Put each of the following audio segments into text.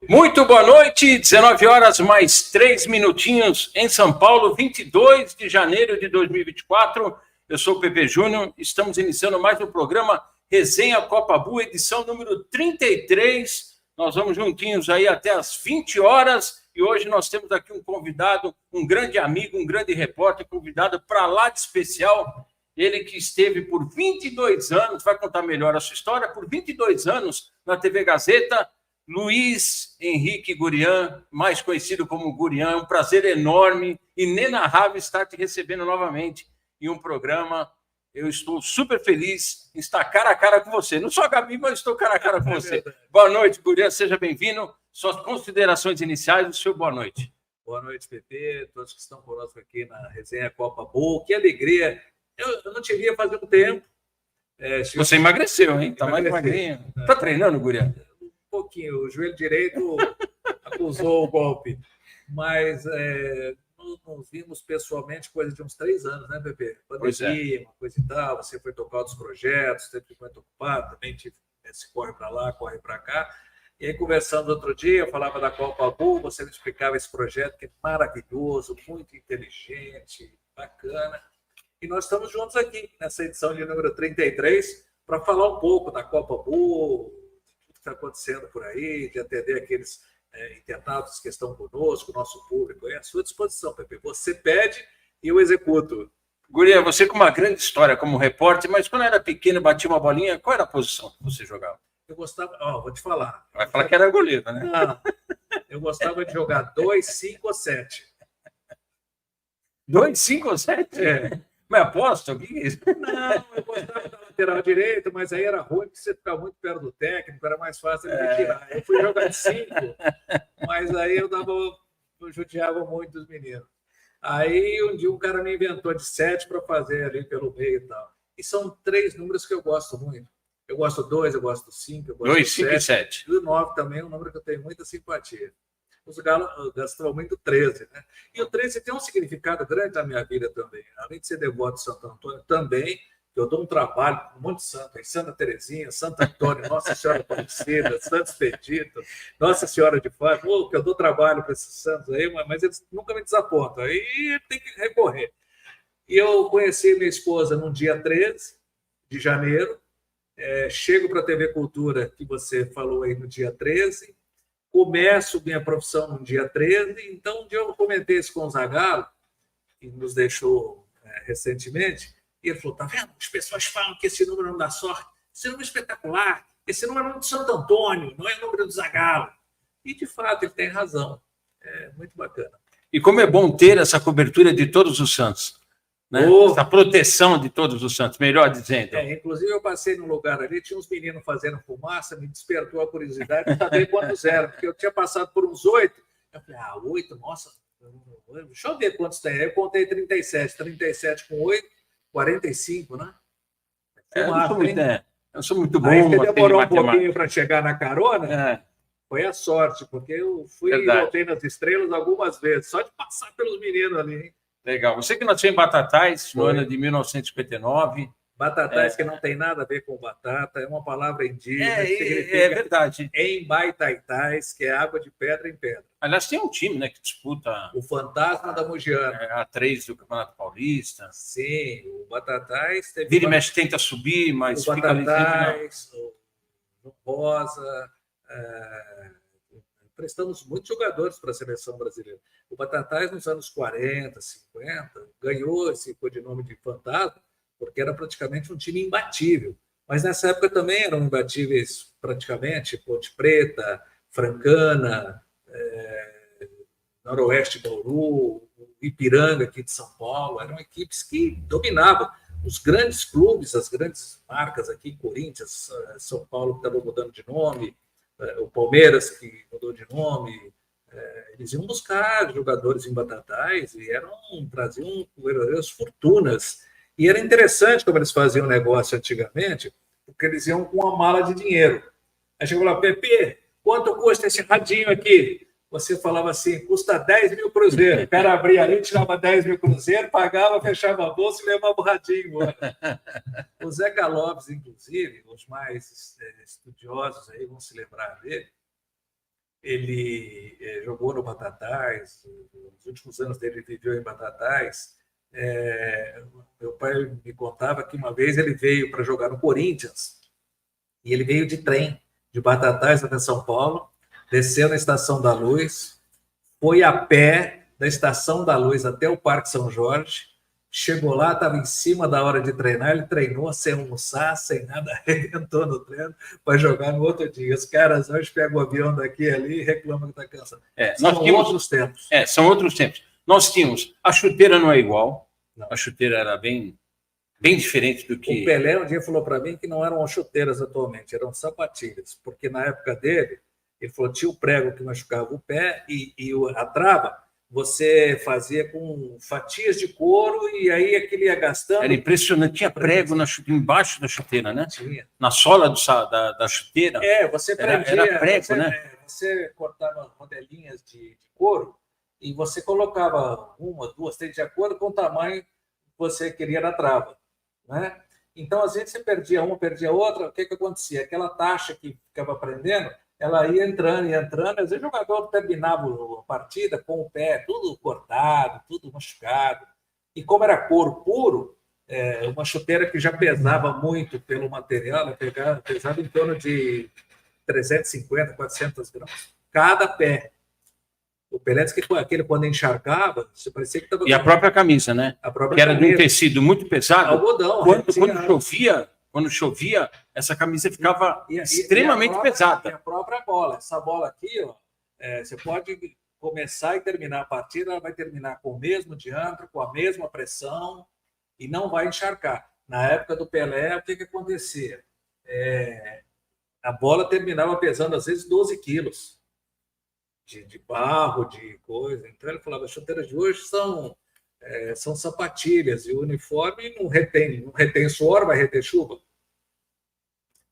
Muito boa noite, 19 horas mais 3 minutinhos em São Paulo, 22 de janeiro de 2024. Eu sou o Pepe Júnior, estamos iniciando mais um programa Resenha Copa Bull, edição número 33. Nós vamos juntinhos aí até as 20 horas e hoje nós temos aqui um convidado, um grande amigo, um grande repórter, convidado para lá de especial. Ele que esteve por 22 anos, vai contar melhor a sua história, por 22 anos na TV Gazeta, Luiz Henrique Gurian, mais conhecido como Gurian. É um prazer enorme, inenarrável estar te recebendo novamente em um programa. Eu estou super feliz em estar cara a cara com você. Não sou a Gabi, mas estou cara a cara com você. Boa noite, Gurian, seja bem-vindo. Suas considerações iniciais, o seu boa noite. Boa noite, Pepe, todos que estão conosco aqui na Resenha Copa Bull. Que alegria! Eu não te via faz um tempo. Você emagreceu, hein? Está mais magrinho. Está treinando, Gurian? Um pouquinho. O joelho direito acusou o golpe. Mas nos vimos pessoalmente coisa de uns 3 anos, né, Pepe? Pandemia, uma coisa e tal. Você foi tocar outros projetos, sempre muito ocupado. Também tive esse corre para lá, corre para cá. E aí, conversando outro dia, eu falava da Copa Bull, você me explicava esse projeto que é maravilhoso, muito inteligente, bacana. E nós estamos juntos aqui, nessa edição de número 33, para falar um pouco da Copa Bull, de tudo que está acontecendo por aí, de atender aqueles internautas que estão conosco, o nosso público. É à sua disposição, Pepe. Você pede e eu executo. Guria, você com uma grande história como repórter, mas quando era pequeno, batia uma bolinha, qual era a posição que você jogava? Eu gostava... vou te falar. Vai falar que era goleiro, né? Não, eu gostava de jogar 2, 5 ou 7. 2, 5 ou 7? É. Mas aposto? O que é isso? Não, eu gostava da lateral direito, mas aí era ruim, porque você ficava muito perto do técnico, era mais fácil de tirar. Eu fui jogar de 5, mas aí eu judiava muito os meninos. Aí um dia um cara me inventou de 7 para fazer ali pelo meio e tal. E são 3 números que eu gosto muito. Eu gosto do 2, eu gosto do 5, eu gosto 2, do 5 e 7. E o 9 também é um número que eu tenho muita simpatia. Os galos gastam muito 13, né? E o 13 tem um significado grande na minha vida também. Além de ser devoto de Santo Antônio, também eu dou um trabalho com um monte de santo. Santa Terezinha, Santo Antônio, Nossa Senhora Aparecida, Santo Expedito, Nossa Senhora de Fátima. Que eu dou trabalho para esses santos aí, mas eles nunca me desapontam. Aí tem que recorrer. E eu conheci minha esposa no dia 13 de janeiro. Chego para a TV Cultura, que você falou aí no dia 13. Começo minha profissão no dia 13, então um dia eu comentei isso com o Zagallo, que nos deixou recentemente, e ele falou, tá vendo? As pessoas falam que esse número não dá sorte, esse número é espetacular, esse número é o número de Santo Antônio, não é o número do Zagallo. E, de fato, ele tem razão. É muito bacana. E como é bom ter essa cobertura de todos os santos, né? Essa proteção de todos os santos, melhor dizendo. Inclusive, eu passei num lugar ali, tinha uns meninos fazendo fumaça, me despertou a curiosidade de saber quantos eram, porque eu tinha passado por uns 8. Eu falei, 8, nossa, deixa eu ver quantos tem. Aí eu contei 37. 37 com 8, 45, né? Eu sou muito bom. Aí você demorou um pouquinho para chegar na carona. Foi a sorte, porque eu fui e voltei nas estrelas algumas vezes, só de passar pelos meninos ali, hein? Legal. Você que nasceu em Batatais, no ano de 1959. Batatais, que não tem nada a ver com batata, é uma palavra indígena que significa é verdade. Embaitaitais, que é água de pedra em pedra. Aliás, tem um time, né, que disputa... O Fantasma da Mogiana. A 3 do Campeonato Paulista. Sim, o Batatais... Vira e mexe, tenta subir, mas o fica ali... Batatais, o Rosa... Prestamos muitos jogadores para a seleção brasileira. O Batatais, nos anos 40, 50, ganhou esse codinome de Fantasma, porque era praticamente um time imbatível. Mas nessa época também eram imbatíveis praticamente Ponte Preta, Francana, Noroeste Bauru, Ipiranga aqui de São Paulo. Eram equipes que dominavam os grandes clubes, as grandes marcas aqui, Corinthians, São Paulo, que estava mudando de nome, o Palmeiras, que mudou de nome. Eles iam buscar jogadores em Batatais e traziam verdadeiras fortunas. E era interessante como eles faziam o negócio antigamente, porque eles iam com uma mala de dinheiro. Aí chegou lá, Pepe, quanto custa esse radinho aqui? Você falava assim, custa 10 mil cruzeiros. O cara abria ali, tirava 10 mil cruzeiros, pagava, fechava a bolsa e levava o radinho embora. O Zeca Lopes, inclusive, os mais estudiosos aí vão se lembrar dele, ele jogou no Batatais, os últimos anos dele viveu em Batatais. Meu pai me contava que uma vez ele veio para jogar no Corinthians, e ele veio de trem, de Batatais até São Paulo, desceu na Estação da Luz, foi a pé da Estação da Luz até o Parque São Jorge, chegou lá, estava em cima da hora de treinar, ele treinou sem almoçar, sem nada, arrebentou no treino para jogar no outro dia. Os caras hoje pegam o avião daqui e ali e reclamam que está cansado. São outros tempos. São outros tempos. Nós tínhamos, a chuteira não é igual, não. A chuteira era bem diferente do que... O Pelé um dia falou para mim que não eram chuteiras atualmente, eram sapatilhas, porque na época dele, ele falou, tinha o prego que machucava o pé e a trava, você fazia com fatias de couro e aí aquele ia gastando. Era impressionante, tinha prego embaixo da chuteira, né? Tinha. Na sola da chuteira. Você prendia, era prego, né? Você cortava rodelinhas de couro e você colocava 1, 2, 3 de acordo com o tamanho que você queria na trava, né? Então, às vezes, você perdia uma, perdia outra, o que acontecia? Aquela taxa que ficava prendendo, ela ia entrando, às vezes o jogador terminava a partida com o pé tudo cortado, tudo machucado. E como era couro puro, uma chuteira que já pesava muito pelo material, ela pesava em torno de 350, 400 gramas. Cada pé. O Pelé disse que aquele, quando encharcava, você parecia que estava... E a própria camisa, né? Que era de um tecido muito pesado. Algodão. Quando chovia, essa camisa ficava extremamente pesada. E a própria bola. Essa bola aqui, ó, você pode começar e terminar a partida, ela vai terminar com o mesmo diâmetro, com a mesma pressão e não vai encharcar. Na época do Pelé, o que acontecia? A bola terminava pesando, às vezes, 12 quilos de barro, de coisa. Então, ele falava, as chuteiras de hoje são sapatilhas e o uniforme não retém suor, vai reter chuva.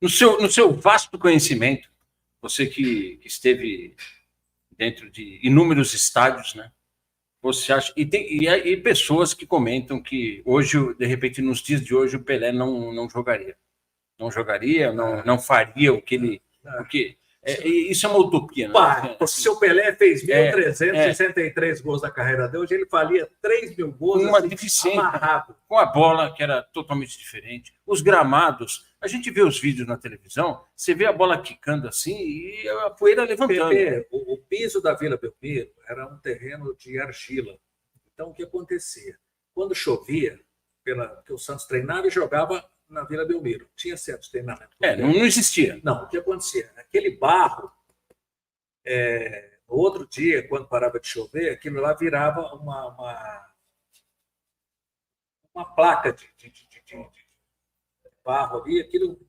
No seu vasto conhecimento, você que esteve dentro de inúmeros estádios, né? Você acha e pessoas que comentam que hoje, de repente, nos dias de hoje, o Pelé não jogaria, não faria o que ele, isso é uma utopia, né? O seu Pelé fez 1.363 gols na carreira de hoje, ele faria 3.000 gols uma deficiência amarrado. Com a bola que era totalmente diferente. Os gramados, a gente vê os vídeos na televisão, você vê a bola quicando assim e a poeira levantando. O piso da Vila Belmiro era um terreno de argila. Então, o que acontecia? Quando chovia, porque o Santos treinava e jogava na Vila Belmiro. Tinha centro de treinamento. Não existia. Não, o que acontecia? Aquele barro, no outro dia, quando parava de chover, aquilo lá virava uma placa de barro ali, aquilo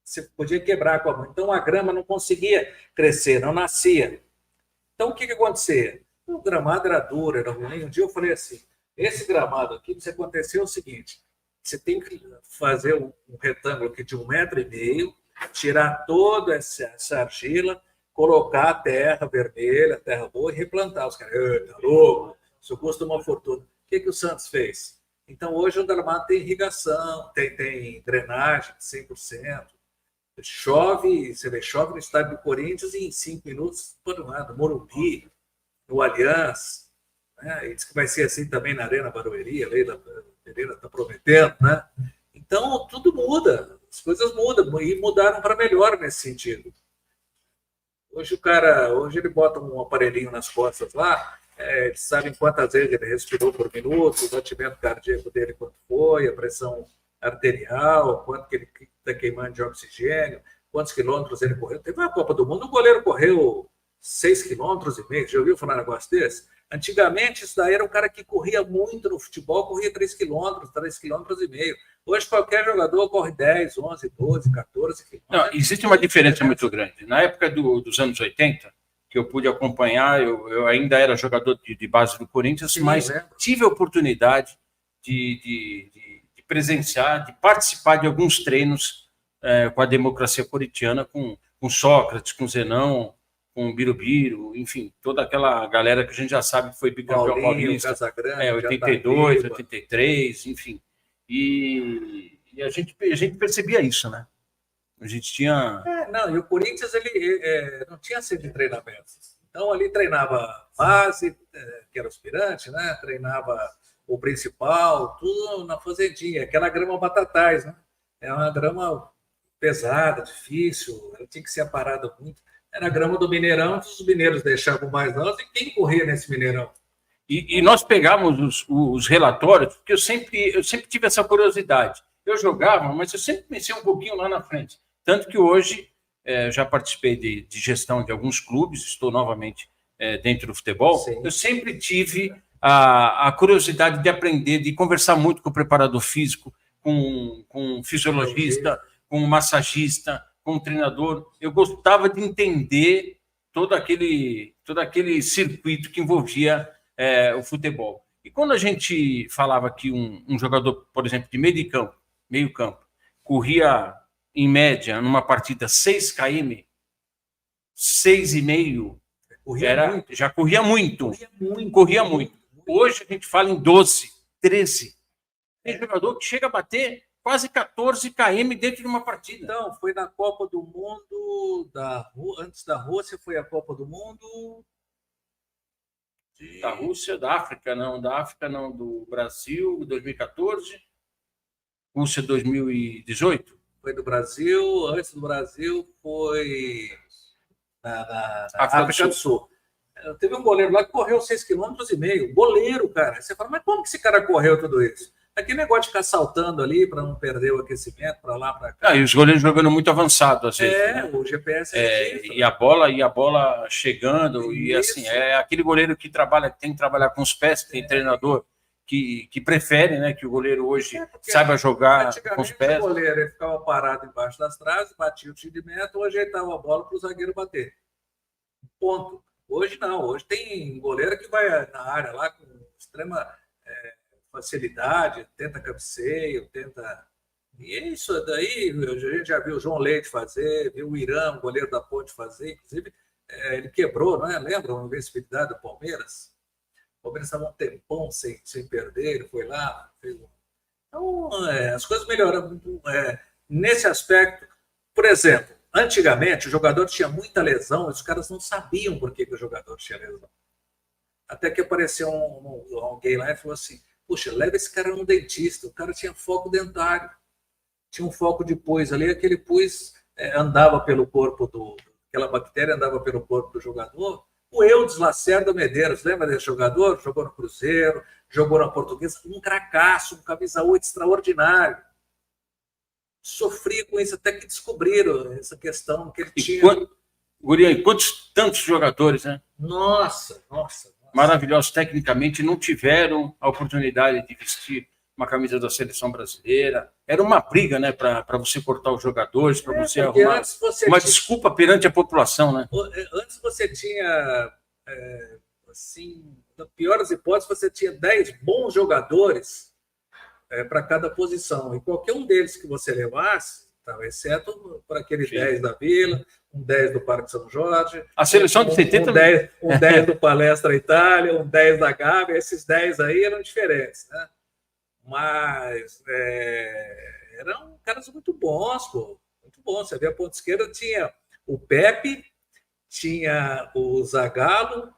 você podia quebrar com a mão. Então, a grama não conseguia crescer, não nascia. Então, o que acontecia? O gramado era duro, era ruim. Um dia eu falei assim, esse gramado aqui, se acontecer o seguinte, você tem que fazer um retângulo aqui de 1,5 metro, tirar toda essa argila, colocar a terra vermelha, a terra boa e replantar. Os caras, tá louco, isso custa uma fortuna. O que o Santos fez? Então, hoje o gramado tem irrigação, tem drenagem de 100%. Chove no estádio do Corinthians e em 5 minutos, todo lado, Morumbi, no Allianz, né? E diz que vai ser assim também na Arena Barueri, a Leila Pereira está prometendo, né? Então, tudo muda, as coisas mudam, e mudaram para melhor nesse sentido. Hoje ele bota um aparelhinho nas costas lá, eles sabem quantas vezes ele respirou por minuto, o batimento cardíaco dele quanto foi, a pressão arterial, quanto que ele está queimando de oxigênio, quantos quilômetros ele correu. Teve uma Copa do Mundo, o goleiro correu 6,5 km. Já ouviu falar um negócio desse? Antigamente, isso daí era um cara que corria muito no futebol, corria 3 km, 3,5 km. Hoje, qualquer jogador corre 10, 11, 12, 14 km. Não, existe uma diferença muito grande. Na época dos anos 80, que eu pude acompanhar, eu ainda era jogador de base do Corinthians, mas tive a oportunidade de presenciar, de participar de alguns treinos com a democracia corintiana, com Sócrates, com Zenão, com o Birubiru, enfim, toda aquela galera que a gente já sabe que foi bicampeão paulista, 82, 83, enfim. E a gente percebia isso, né? A gente tinha... Não, e o Corinthians ele não tinha centro de treinamentos. Então, ali treinava base, que era aspirante, né? Treinava o principal, tudo na fazendinha. Aquela grama batatais, né? É uma grama pesada, difícil, ela tinha que ser aparada muito. Era a grama do Mineirão, que os mineiros deixavam mais alto, e quem corria nesse Mineirão? E nós pegávamos os relatórios, porque eu sempre tive essa curiosidade. Eu jogava, mas eu sempre pensei um pouquinho lá na frente. Tanto que hoje já participei de gestão de alguns clubes, estou novamente dentro do futebol. Sim. Eu sempre tive a curiosidade de aprender, de conversar muito com o preparador físico, com o fisiologista, com o massagista, com o treinador. Eu gostava de entender todo aquele circuito que envolvia o futebol. E quando a gente falava que um jogador, por exemplo, de meio campo, corria em média numa partida 6 km, 6,5 já corria muito. Hoje a gente fala em 12, 13. Tem jogador que chega a bater quase 14 km dentro de uma partida. Então, foi na Copa do Mundo, antes da Rússia, foi a Copa do Mundo... Da Rússia, da África não, do Brasil, 2014, Rússia 2018. Foi do Brasil, antes do Brasil foi na África do Sul. Teve um goleiro lá que correu 6,5 km. Goleiro, cara. Você fala, mas como que esse cara correu tudo isso? Aquele negócio de ficar saltando ali para não perder o aquecimento, para lá, para cá. E os goleiros jogando muito avançado, às vezes. Né? O GPS e a bola chegando, e assim, é aquele goleiro que tem que trabalhar com os pés, tem treinador que prefere, né, que o goleiro hoje saiba jogar com os pés. O goleiro ele ficava parado embaixo das traves, batia o tiro de meta ou ajeitava a bola para o zagueiro bater. Ponto. Hoje não, hoje tem goleiro que vai na área lá com extrema facilidade, tenta cabeceio, E isso daí, a gente já viu o João Leite fazer, viu o Irã, o goleiro da Ponte fazer, inclusive ele quebrou, não é? Lembra a invencibilidade do Palmeiras? O Palmeiras estava um tempão sem perder, ele foi lá, fez um... Então, as coisas melhoraram nesse aspecto. Por exemplo, antigamente o jogador tinha muita lesão e os caras não sabiam por que o jogador tinha lesão. Até que apareceu alguém lá e falou assim, puxa, leva esse cara num dentista. O cara tinha foco dentário. Tinha um foco de pus ali, aquele pus andava pelo corpo aquela bactéria andava pelo corpo do jogador. O Eudes Lacerda Medeiros, lembra desse jogador? Jogou no Cruzeiro, jogou na Portuguesa, um cracaço, um camisa 8 extraordinário. Sofria com isso, até que descobriram essa questão que ele tinha. Guri, tantos jogadores, né? Nossa. Maravilhosos tecnicamente, não tiveram a oportunidade de vestir uma camisa da seleção brasileira. Era uma briga, né, para você cortar os jogadores, para você arrumar desculpa perante a população, né? Antes você tinha, assim, na pior das hipóteses, você tinha 10 bons jogadores para cada posição. E qualquer um deles que você levasse, exceto para aqueles 10 da Vila, um 10 do Parque São Jorge. A seleção de 70... Um 10 do Palestra Itália, um 10 da Gávea. Esses 10 aí eram diferentes, né? Mas eram caras muito bons, pô. Muito bons. Você vê a ponta esquerda, tinha o Pepe, tinha o Zagallo,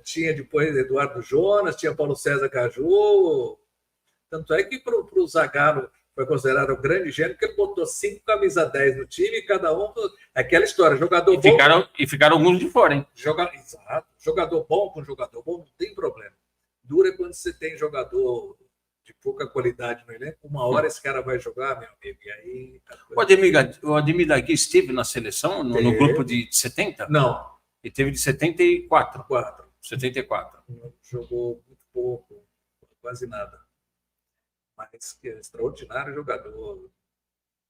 tinha depois Eduardo Jonas, tinha Paulo César Caju. Tanto é que para o Zagallo foi considerado um grande gênio, porque ele botou 5 camisa 10 no time, e cada um... Aquela história, jogador bom... E ficaram alguns de fora, hein? Exato. Jogador bom com jogador bom não tem problema. Dura quando você tem jogador de pouca qualidade no elenco. Uma hora esse cara vai jogar, meu amigo, e aí... O Ademir Dagui esteve na seleção, no grupo de 70? Não. Ele teve de 74. 74. Jogou muito pouco, quase nada. Mas que é extraordinário jogador.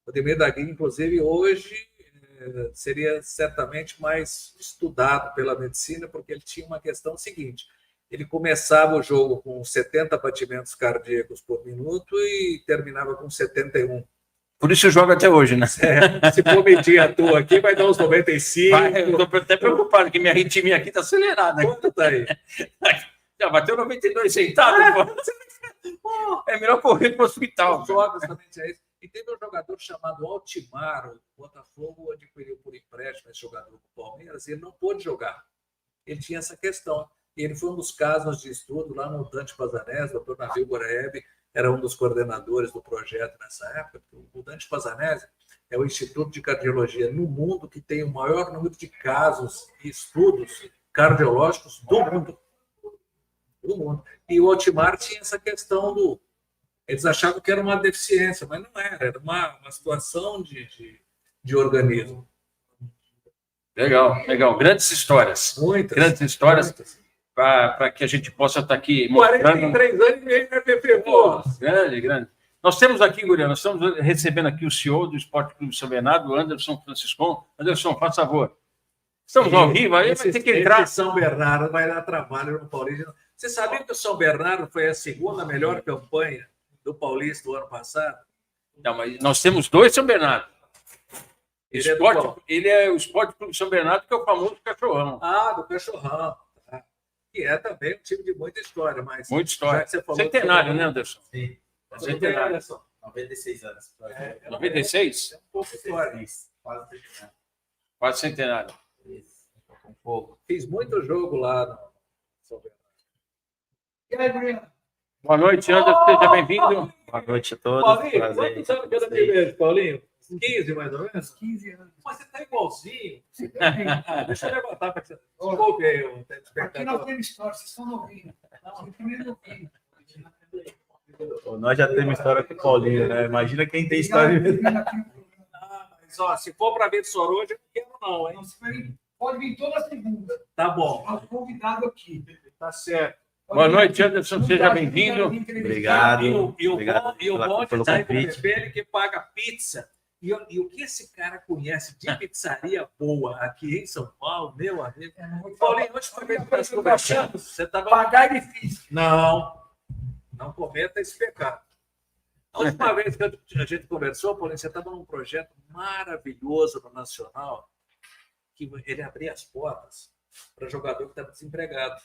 O Ademir Dagui, inclusive, hoje seria certamente mais estudado pela medicina, porque ele tinha uma questão seguinte: ele começava o jogo com 70 batimentos cardíacos por minuto e terminava com 71. Por isso joga até hoje, né? Se for medir a tua aqui, vai dar uns 95. Eu estou até preocupado, que minha arritmia aqui está acelerada. Quanto tá aí? Já bateu 92 sentado, pô. É melhor correr para o hospital. Os jogos também é isso. E teve um jogador chamado Altimar, o Botafogo adquiriu por empréstimo esse jogador do Palmeiras, e ele não pôde jogar. Ele tinha essa questão. E ele foi um dos casos de estudo lá no Dante Pazanese, o doutor Nabil Goreb, era um dos coordenadores do projeto nessa época. O Dante Pazanese é o Instituto de Cardiologia no mundo que tem o maior número de casos e estudos cardiológicos do mundo. Do mundo. E o Altimar tinha essa questão do... Eles achavam que era uma deficiência, mas não era. Era uma situação de organismo. Legal, legal. Grandes histórias. Muitas. Grandes histórias para que a gente possa estar aqui mostrando... 43 anos e meio, né, Pepe? Pô. Grande, grande. Nós temos aqui, Guriano, nós estamos recebendo aqui o CEO do Esporte Clube São Bernardo, Anderson Franciscon. Anderson, faz favor. Estamos ao vivo, aí vai ter que entrar. São Bernardo vai dar trabalho no Paulista. Você sabia que o São Bernardo foi a segunda melhor campanha do Paulista do ano passado? Não, mas nós temos dois São Bernardo. Ele é o Esporte Clube São Bernardo, que é o famoso cachorrão. Ah, do Cachorrão. Que é também um time de muita história. Mas muita história. Você falou centenário, né, Anderson? Sim. Centenário. 96 anos. 96? É um pouco de história. Quase centenário. Quase centenário. Isso. Com fogo. Fiz muito jogo lá no São Bernardo. E aí, Bruno? Boa noite, Anderson. Seja bem-vindo. Boa noite a todos. Paulinho, Prazer. quantos anos que eu me vejo, Paulinho? 15, mais ou menos? 15 anos. Mas você tá igualzinho. Deixa eu levantar para você. Desculpe aí, o Aqui nós telespectador. temos história, vocês são novinhos. Não, eu primeiro novinho. Nós já temos história com o Paulinho, né? Imagina quem tem história. Mas, ó, se for para ver Sorolha, eu não quero não, hein? Não, você vai- pode vir toda segunda. Tá bom. Tá convidado aqui. Tá certo. Boa noite, Anderson. Seja Não, bem-vindo. Obrigado. E o Obrigado bom de pelo estar com o convite. Pepe, ele que paga pizza. E o que esse cara conhece de pizzaria boa aqui em São Paulo, meu amigo? Paulinho, onde foi que nós conversamos? Você estava... Pagar é difícil. Não cometa esse pecado. A última vez que a gente conversou, Paulinho, você estava num projeto maravilhoso no Nacional, que ele abria as portas para jogador que estava desempregado.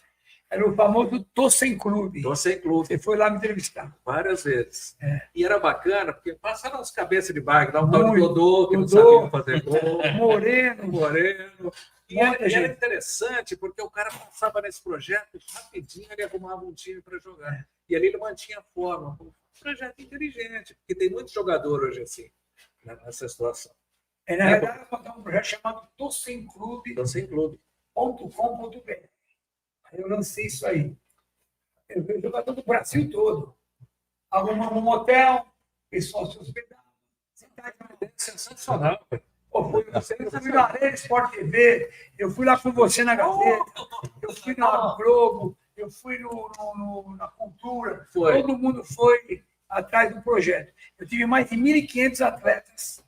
Era o famoso Tô Sem Clube. Tô sem clube. Você foi lá me entrevistar. Várias vezes. É. E era bacana, porque passaram as cabeças de bairro, dá um tal de Muito. Dodô, que não Dodô. sabia fazer gol, Moreno. Moreno. E Muita era gente. interessante, porque o cara passava nesse projeto e rapidinho ele arrumava um time para jogar. E ali ele mantinha a forma. Um projeto inteligente, porque tem muito jogador hoje assim, nessa situação. Na verdade, eu montei um projeto chamado Tô Sem Clube. Tô sem clube. .com.br. Aí eu lancei isso aí. Eu vejo jogador do Brasil todo. Arrumamos um hotel, pessoal se hospedava. Sensacional. Eu fui na Arena Sport TV, eu fui lá com você na Gazeta, eu fui na Globo, eu fui na Cultura. Foi. Todo mundo foi atrás do projeto. Eu tive mais de 1.500 atletas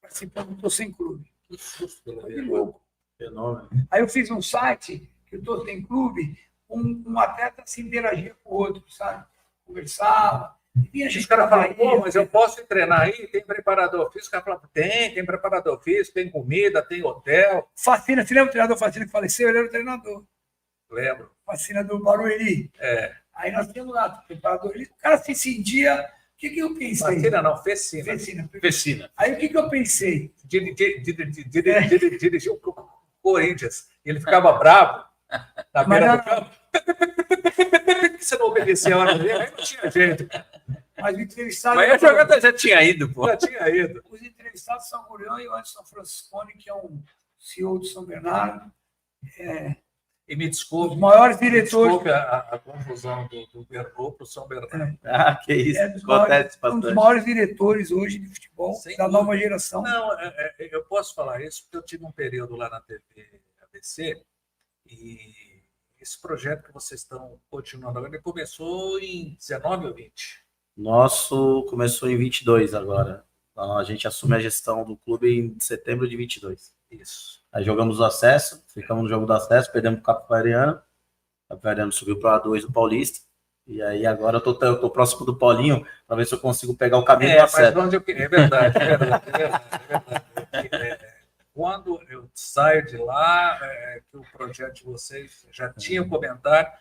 participando do Tô Sem Clube. Que susto, pelo Foi menos. louco. Fenômeno. Aí eu fiz um site, que o Tô Sem Clube, um atleta se interagia com o outro, sabe? Conversava. E Os caras falam, pô, mas eu posso treinar aí? Tem preparador físico? O cara fala, tem preparador físico, tem comida, tem hotel. Facina, você lembra o treinador Facina que faleceu? Ele era o treinador. Lembro. Facina do Barueri. É. Aí nós tínhamos lá o preparador. O cara se sentia. O que eu pensei? Facina não, Fecina. Facina. Vecina. Aí o que eu pensei? Dirigiu o Corinthians. E ele ficava bravo na beira do campo. Você não obedecia a hora dele, aí não tinha jeito. Mas o entrevistado. Mas a jogada já tinha ido, pô. Já tinha ido. Os entrevistados são o Gurião e o Anderson Franciscone, que é um CEO de São Bernardo. E me desculpe. Os maiores diretores. Desculpe a confusão do Bernardo para o São Bernardo. Ah, que isso. Dos Acontece um dos bastante. maiores diretores hoje de futebol, Sem da dúvida. nova geração. Não, eu posso falar isso porque eu tive um período lá na TV ABC e esse projeto que vocês estão continuando agora, ele começou em 19 ou 20? Nosso começou em 22 agora. Então, a gente assume a gestão do clube em setembro de 22. Isso. Aí jogamos o acesso, ficamos no jogo do acesso, perdemos para o Capivariano. O Capivariano subiu para A2 do Paulista. E aí agora eu tô próximo do Paulinho para ver se eu consigo pegar o caminho do Mas acesso. onde eu queria, é verdade. Quando eu saio de lá, que o projeto de vocês já tinha comentado,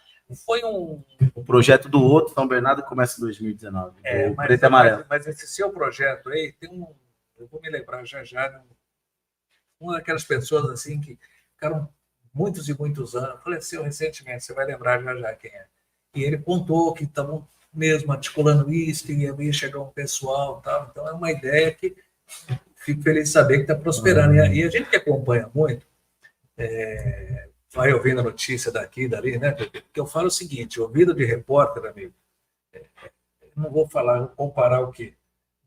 Foi um... O projeto do outro, São Bernardo, começa em 2019. O Preto e Amarelo. Mas esse seu projeto aí, tem um... Eu vou me lembrar já, uma daquelas pessoas assim que ficaram muitos e muitos anos, faleceu recentemente, você vai lembrar já quem é. E ele contou que estavam mesmo articulando isso, que ia chegar um pessoal e tal. Então é uma ideia que fico feliz de saber que está prosperando. E a gente que acompanha muito, vai ouvindo a notícia daqui e dali, né? Porque eu falo o seguinte, ouvido de repórter, amigo, não vou comparar o quê?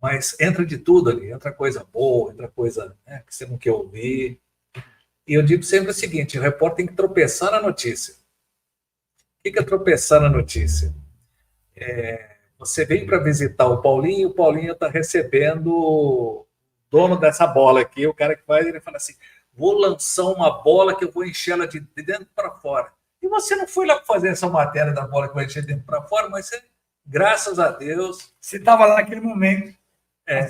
Mas entra de tudo ali, entra coisa boa, entra coisa, né, que você não quer ouvir. E eu digo sempre o seguinte, o repórter tem que tropeçar na notícia. O que é tropeçar na notícia? Você vem para visitar o Paulinho está recebendo o dono dessa bola aqui, o cara que vai, ele fala assim, vou lançar uma bola que eu vou encher ela de dentro para fora. E você não foi lá fazer essa matéria da bola que vai encher de dentro para fora, mas você, graças a Deus... Você estava lá naquele momento,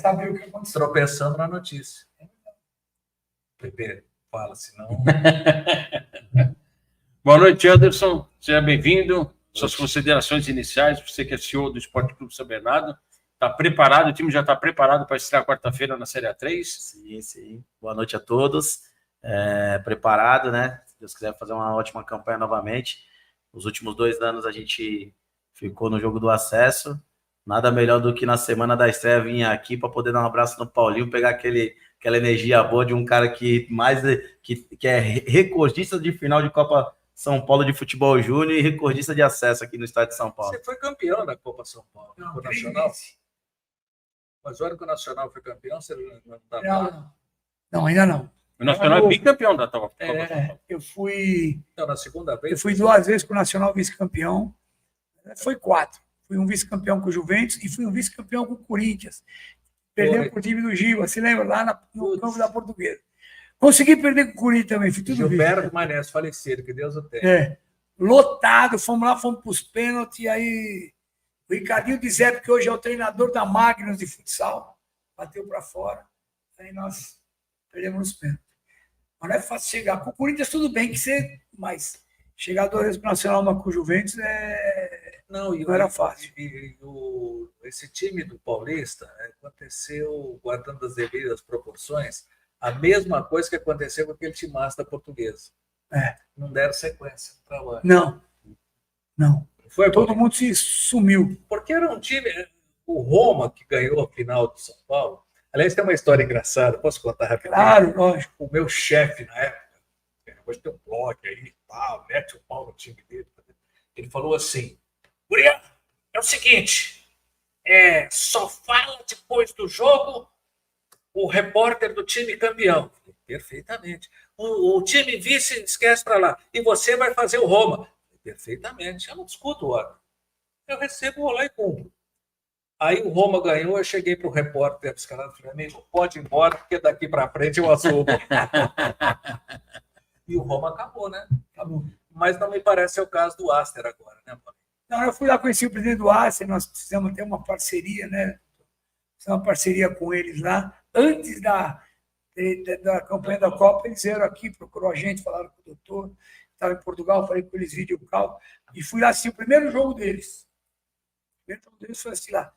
sabia o que aconteceu. Tropeçando na notícia. Pepe, fala, senão... Boa noite, Anderson. Seja bem-vindo. Suas considerações iniciais, você que é CEO do Esporte Clube São Bernardo. Está preparado? O time já está preparado para estrear quarta-feira na Série A3? Sim. Boa noite a todos. Preparado, né? Se Deus quiser fazer uma ótima campanha novamente. Os últimos 2 anos a gente ficou no jogo do acesso. Nada melhor do que na semana da estreia vir aqui para poder dar um abraço no Paulinho, pegar aquela energia boa de um cara que é recordista de final de Copa São Paulo de Futebol Júnior e recordista de acesso aqui no estado de São Paulo. Você foi campeão da Copa São Paulo, Não, Nacional? Mas olha que o Nacional foi campeão, você não está lá? Não, ainda não. O Nacional é bicampeão da Copa São Paulo. Eu fui... Então, na segunda vez... Eu fui 2 vezes com o Nacional vice-campeão. Foi 4. Fui um vice-campeão com o Juventus e fui um vice-campeão com o Corinthians. Perdemos para o time do Giba, se lembra? Lá no campo da Portuguesa. Consegui perder com o Corinthians também, fui tudo Gilberto Manés, falecido, que Deus o tenha. Lotado, fomos lá, fomos para os pênaltis, e aí o Ricardinho de Zé, que hoje é o treinador da Magnus de futsal, bateu para fora, aí nós perdemos os pênaltis. Mas não é fácil chegar. Com o Corinthians tudo bem, mas chegar 2 vezes para o Nacional, uma com o Juventus, não era fácil. Esse time do Paulista aconteceu, guardando as devidas proporções, a mesma coisa que aconteceu com aquele timaço da Portuguesa. Não deram sequência no trabalho. Não. Foi, todo mundo se sumiu. Porque era um time... O Roma, que ganhou a final de São Paulo... Aliás, tem uma história engraçada, posso contar rapidinho? Claro, lógico. O meu chefe, na época, hoje tem um blog aí, mete o pau no time dele. Ele falou assim, Guriano, é o seguinte, só fala depois do jogo o repórter do time campeão. Perfeitamente. O time vice esquece para lá. E você vai fazer o Roma. Perfeitamente. Eu não discuto, hora. Eu recebo, vou lá e cumpro. Aí o Roma ganhou, eu cheguei para o repórter e falei, amigo, pode ir embora, porque daqui para frente eu assumo. E o Roma acabou, né? Acabou. Mas não me parece ser o caso do Aster agora, né, Paulo? Não, eu fui lá conhecer o presidente do Aster, nós fizemos até uma parceria, né? Fizemos uma parceria com eles lá. Antes da campanha da Copa, eles vieram aqui, procurou a gente, falaram com o doutor, estava em Portugal, falei com eles, vídeo call, e fui lá assistir o primeiro jogo deles. O primeiro jogo deles foi assim lá,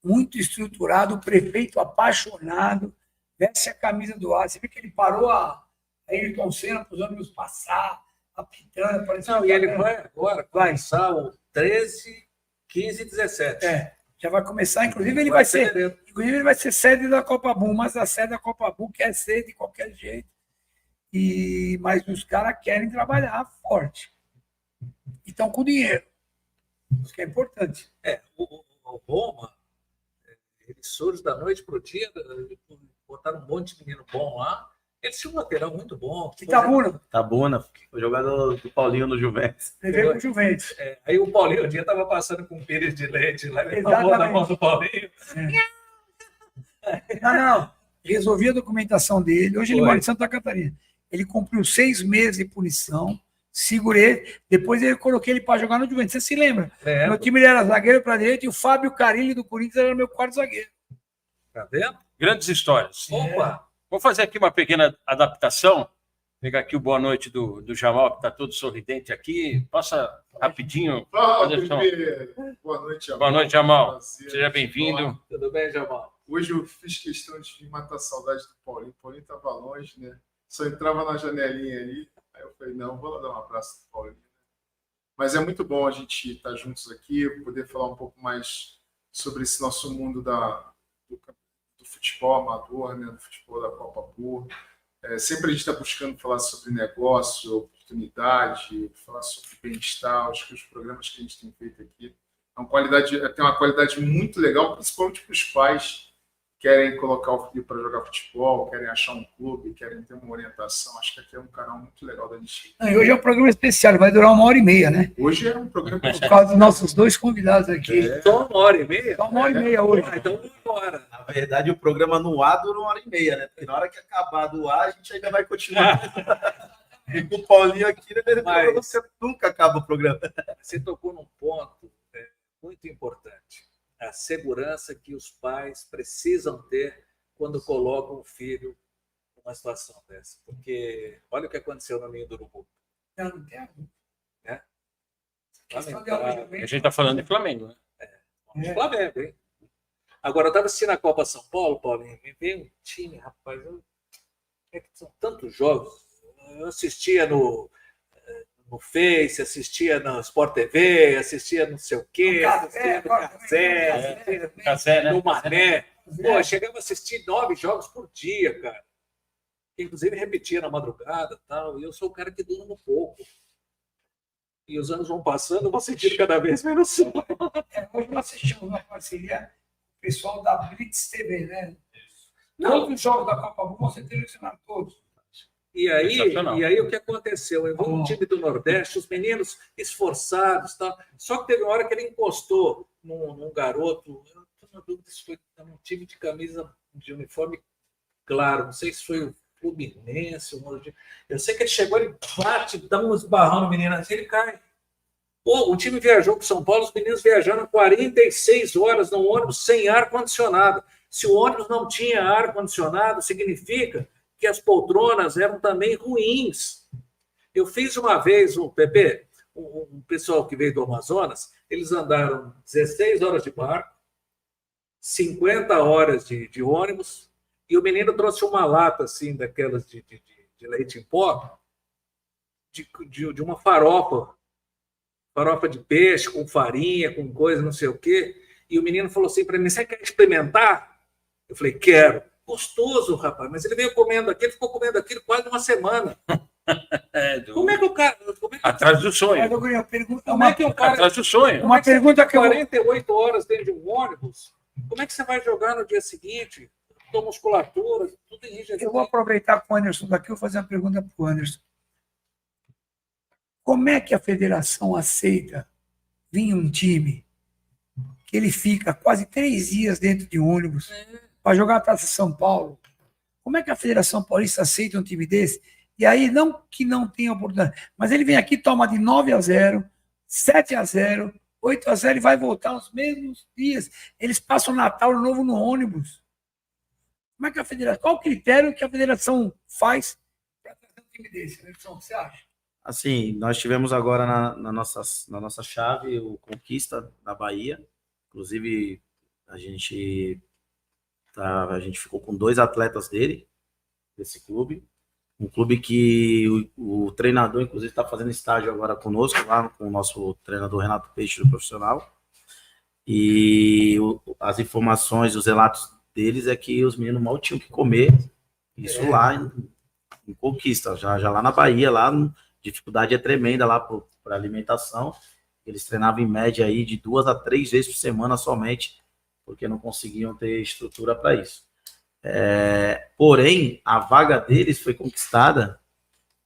muito estruturado, o prefeito apaixonado, veste a camisa do Aster, você vê que ele parou a Ayrton Senna para os ônibus passar, apitando. Não, e ele vai agora começar o 13, 15 e 17. Já vai começar, inclusive ele vai ser sede da Copa Bull, mas a sede da Copa Bull quer ser de qualquer jeito. Mas os caras querem trabalhar forte. E estão com dinheiro. Isso que é importante. O Roma, ele surge da noite para o dia, botaram um monte de menino bom lá. Ele tinha um lateral muito bom. Tabuna, foi jogador do Paulinho no Juventus. Ele veio com o Juventus. Aí o Paulinho um dia estava passando com um pires de leite lá, ele tomou na mão do Paulinho. Não. Resolvi a documentação dele. Hoje ele mora em Santa Catarina. Ele cumpriu 6 meses de punição, segurei. Depois eu coloquei ele para jogar no Juventus. Você se lembra? Meu time ele era zagueiro para direita e o Fábio Carilli do Corinthians era meu 4º zagueiro. Tá vendo? Grandes histórias. Opa! Vou fazer aqui uma pequena adaptação. Pegar aqui o boa noite do Jamal, que está todo sorridente aqui. Passa rapidinho. Fala, Anderson. Pepe. Boa noite, Jamal. Boa noite, Jamal. Prazer. Seja bem-vindo. Tudo bem, Jamal? Hoje eu fiz questão de matar a saudade do Paulinho. O Paulinho estava longe, né? Só entrava na janelinha ali. Aí eu falei, não, vou lá dar um abraço do Paulinho. Mas é muito bom a gente estar juntos aqui, poder falar um pouco mais sobre esse nosso mundo do futebol amador, né? Do futebol da Copa Pur. Sempre a gente está buscando falar sobre negócio, oportunidade, falar sobre bem-estar. Acho que os programas que a gente tem feito aqui tem uma qualidade muito legal, principalmente para os pais que querem colocar o filho para jogar futebol, querem achar um clube, querem ter uma orientação. Acho que aqui é um canal muito legal da gente. E hoje é um programa especial, vai durar 1h30, né? Hoje é um programa Por causa dos nossos dois convidados aqui. Só 1h30? Só 1h30 hoje. Então vamos embora. Na verdade, o programa no ar dura 1h30, né? Porque na hora que acabar do ar, a gente ainda vai continuar. E com o Paulinho aqui, nunca acaba o programa. Você tocou num ponto muito importante. A segurança que os pais precisam ter quando colocam o filho numa situação dessa. Porque olha o que aconteceu no Ninho do Urubu. Não tem a Né? questão de A alojamento. gente está falando de Flamengo, né? Flamengo, hein? Agora, eu estava assistindo a Copa São Paulo, Paulinho, me veio um time, rapaz. É que são tantos jogos. Eu assistia no Face, assistia no Sport TV, assistia não sei o quê, assistia no Café, né? no Mané. Pô, chegava a assistir 9 jogos por dia, cara. Inclusive repetia na madrugada e tal. E eu sou o cara que durmo pouco. E os anos vão passando, eu vou sentindo cada vez menos sono. Hoje nós assistimos uma parceria com o pessoal da Blitz TV, né? Todos os jogos da Copa Boa vão ser televisionados todos. E aí Sensacional. O que aconteceu? Eu vou no time do Nordeste, os meninos esforçados, tal. Só que teve uma hora que ele encostou num garoto. Eu estou na dúvida se foi um time de camisa de uniforme claro, não sei se foi o Fluminense. Eu sei que ele chegou, ele bate, dá uns barrão no menino assim, ele cai. Pô, o time viajou para São Paulo, os meninos viajaram 46 horas no ônibus sem ar-condicionado. Se o ônibus não tinha ar-condicionado, significa que as poltronas eram também ruins. Eu fiz uma vez, Pepe, um pessoal que veio do Amazonas, eles andaram 16 horas de barco, 50 horas de ônibus, e o menino trouxe uma lata assim, daquelas de leite em pó, de uma farofa de peixe, com farinha, com coisa, não sei o quê, e o menino falou assim para mim, você quer experimentar? Eu falei, quero. Gostoso, rapaz, mas ele veio comendo aquilo, ficou comendo aquilo quase uma semana. Como é que o cara... Atrás do sonho. Eu pergunto, Como é que o cara... Atrás do sonho. uma pergunta que eu 48 horas dentro de um ônibus, como é que você vai jogar no dia seguinte? Tua musculatura, tudo enrijecido. Eu vou aproveitar com o Anderson daqui e vou fazer uma pergunta para o Anderson. Como é que a federação aceita vir um time que ele fica quase 3 dias dentro de um ônibus para jogar a Taça São Paulo? Como é que a Federação Paulista aceita um time desse? E aí, não que não tenha oportunidade, mas ele vem aqui, toma de 9-0, 7-0, 8-0 e vai voltar os mesmos dias. Eles passam o Natal Novo no ônibus. Como é que a federação, qual o critério que a federação faz para trazer um time desse, Anderson? Você acha? Assim, nós tivemos agora na nossa chave o Conquista da Bahia. Inclusive, a gente ficou com 2 atletas desse clube. Um clube que o treinador, inclusive, está fazendo estágio agora conosco, lá com o nosso treinador Renato Peixe, do profissional. E as informações, os relatos deles é que os meninos mal tinham que comer. Isso lá em Conquista, já lá na Bahia, lá dificuldade é tremenda lá para alimentação. Eles treinavam em média aí de 2 a 3 vezes por semana somente, porque não conseguiam ter estrutura para isso. Porém, a vaga deles foi conquistada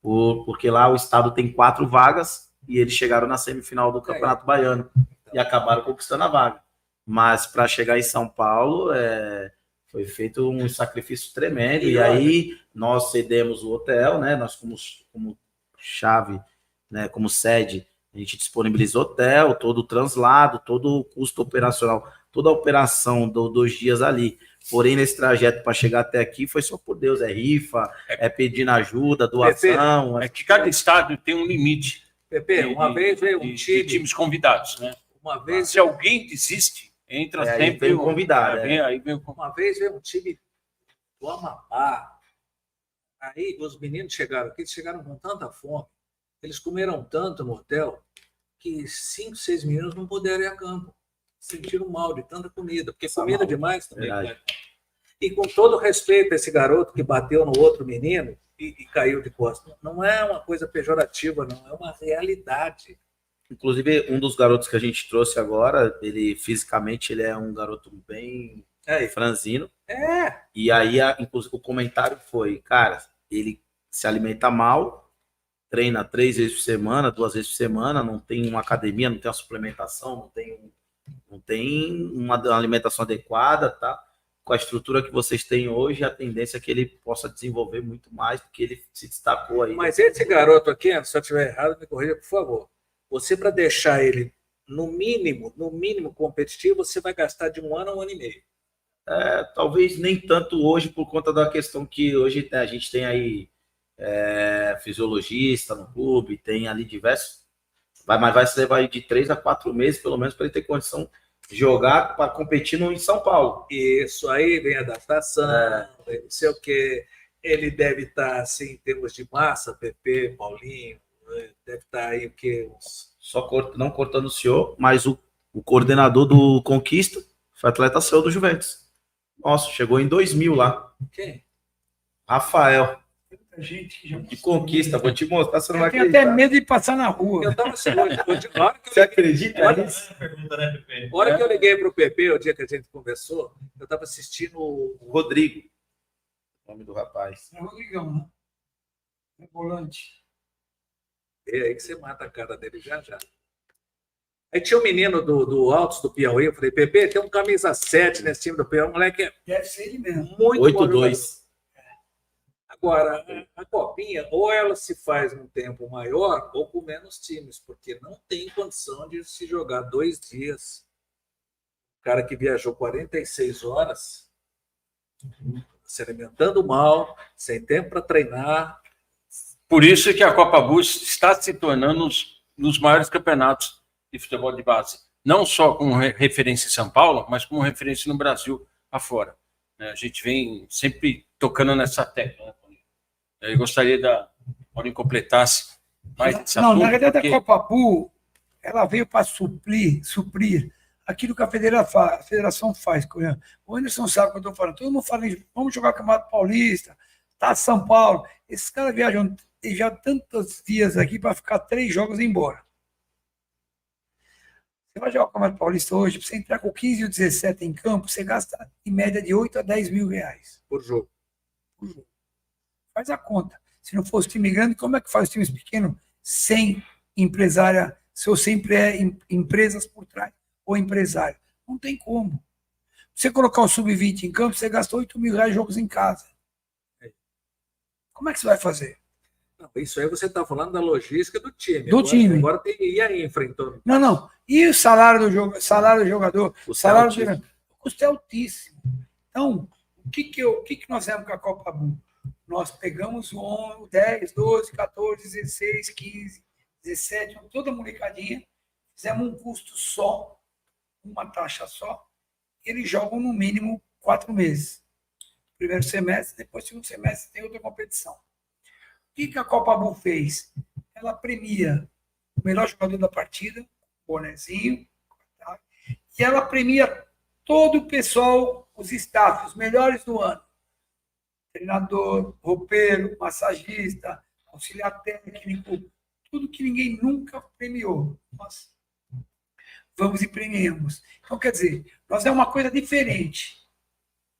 porque lá o estado tem 4 vagas e eles chegaram na semifinal do Campeonato Baiano e acabaram conquistando a vaga. Mas para chegar em São Paulo, foi feito um sacrifício tremendo. E aí nós cedemos o hotel, né? Nós como chave, né? Como sede, a gente disponibilizou hotel, todo o translado, todo o custo operacional toda a operação dos dias ali. Porém, nesse trajeto para chegar até aqui foi só por Deus, é rifa, é pedindo ajuda, doação. É que cada estado tem um limite. Pepe, uma vez veio um de times convidados, né? Uma vez, se alguém desiste, entra sempre. Aí vem um convidado. Aí vem uma vez veio um time do Amapá. Aí os meninos chegaram aqui, eles chegaram com tanta fome, eles comeram tanto no hotel, que 5, 6 meninos não puderam ir a campo. Sentiram mal de tanta comida, porque comida demais também. Né? E com todo respeito a esse garoto que bateu no outro menino e caiu de costas, não é uma coisa pejorativa, não, é uma realidade. Inclusive, um dos garotos que a gente trouxe agora, ele fisicamente ele é um garoto bem franzino. E aí, inclusive, o comentário foi, cara, ele se alimenta mal, treina 3 vezes por semana, 2 vezes por semana, não tem uma academia, não tem uma suplementação, não tem uma alimentação adequada, tá? Com a estrutura que vocês têm hoje, a tendência é que ele possa desenvolver muito mais, porque ele se destacou aí. Mas esse garoto aqui, se eu estiver errado, me corrija, por favor. Você, para deixar ele no mínimo competitivo, você vai gastar de 1 ano a 1 ano e meio. Talvez nem tanto hoje, por conta da questão que hoje a gente tem aí fisiologista no clube, tem ali diversos, mas vai se levar de 3 a 4 meses, pelo menos, para ele ter condição de jogar para competir em São Paulo. Isso, aí vem a adaptação, não sei o que. Ele deve estar, assim, em termos de massa, PP, Paulinho, deve estar aí o quê? Só não cortando o senhor, mas o coordenador do Conquista foi atleta seu do Juventus. Nossa, chegou em 2000 lá. Quem? Rafael. Gente que já de Conquista, vou te mostrar, você não vai tenho acreditar. até medo de passar na rua. Eu tava assim, Você acredita nisso? A hora que eu liguei para o PP, o dia que a gente conversou, eu estava assistindo o Rodrigo, nome do rapaz. É o Rodrigão, né? É volante. É aí que você mata a cara dele já. Aí tinha um menino do Altos do Piauí, eu falei, PP, tem um camisa 7 nesse time do Piauí, um moleque Deve ser ele mesmo. muito 8-2. Agora, a copinha, ou ela se faz num tempo maior, ou com menos times, porque não tem condição de se jogar 2 dias. O cara que viajou 46 horas, se alimentando mal, sem tempo para treinar. Por isso que a Copa Bus está se tornando nos maiores campeonatos de futebol de base. Não só como referência em São Paulo, mas como referência no Brasil afora. A gente vem sempre tocando nessa tecla. Eu gostaria da Paulinho completasse mais esse assunto. Na verdade, a Copa Bu, ela veio para suprir aquilo que a federação faz. O Anderson sabe o que eu estou falando. Todo mundo fala, vamos jogar o Campeonato Paulista, tá São Paulo. Esses caras viajam já tantos dias aqui para ficar 3 jogos e ir embora. Você vai jogar o Campeonato Paulista hoje, para você entrar com 15 e 17 em campo, você gasta em média de 8 a 10 mil reais. Por jogo. Faz a conta. Se não fosse time grande, como é que faz os times pequenos sem empresária, sem empresas por trás, ou empresário? Não tem como. Você colocar o sub-20 em campo, você gasta 8 mil reais jogos em casa. Como é que você vai fazer? Não, isso aí você está falando da logística do time. Time. Agora tem e aí enfrentando. Não. E o salário do jogador? O salário do custo é altíssimo. Então, o que nós fizemos com a Copa Bu? Nós pegamos 10, 12, 14, 16, 15, 17, toda a molecadinha, fizemos um custo só, uma taxa só, e eles jogam no mínimo 4 meses. Primeiro semestre, depois segundo semestre tem outra competição. O que a Copa Bu fez? Ela premia o melhor jogador da partida, bonezinho, tá? E ela premia todo o pessoal, os staff, os melhores do ano. Treinador, roupeiro, massagista, auxiliar técnico, tudo que ninguém nunca premiou. Nós vamos e premiamos. Então, quer dizer, nós é uma coisa diferente.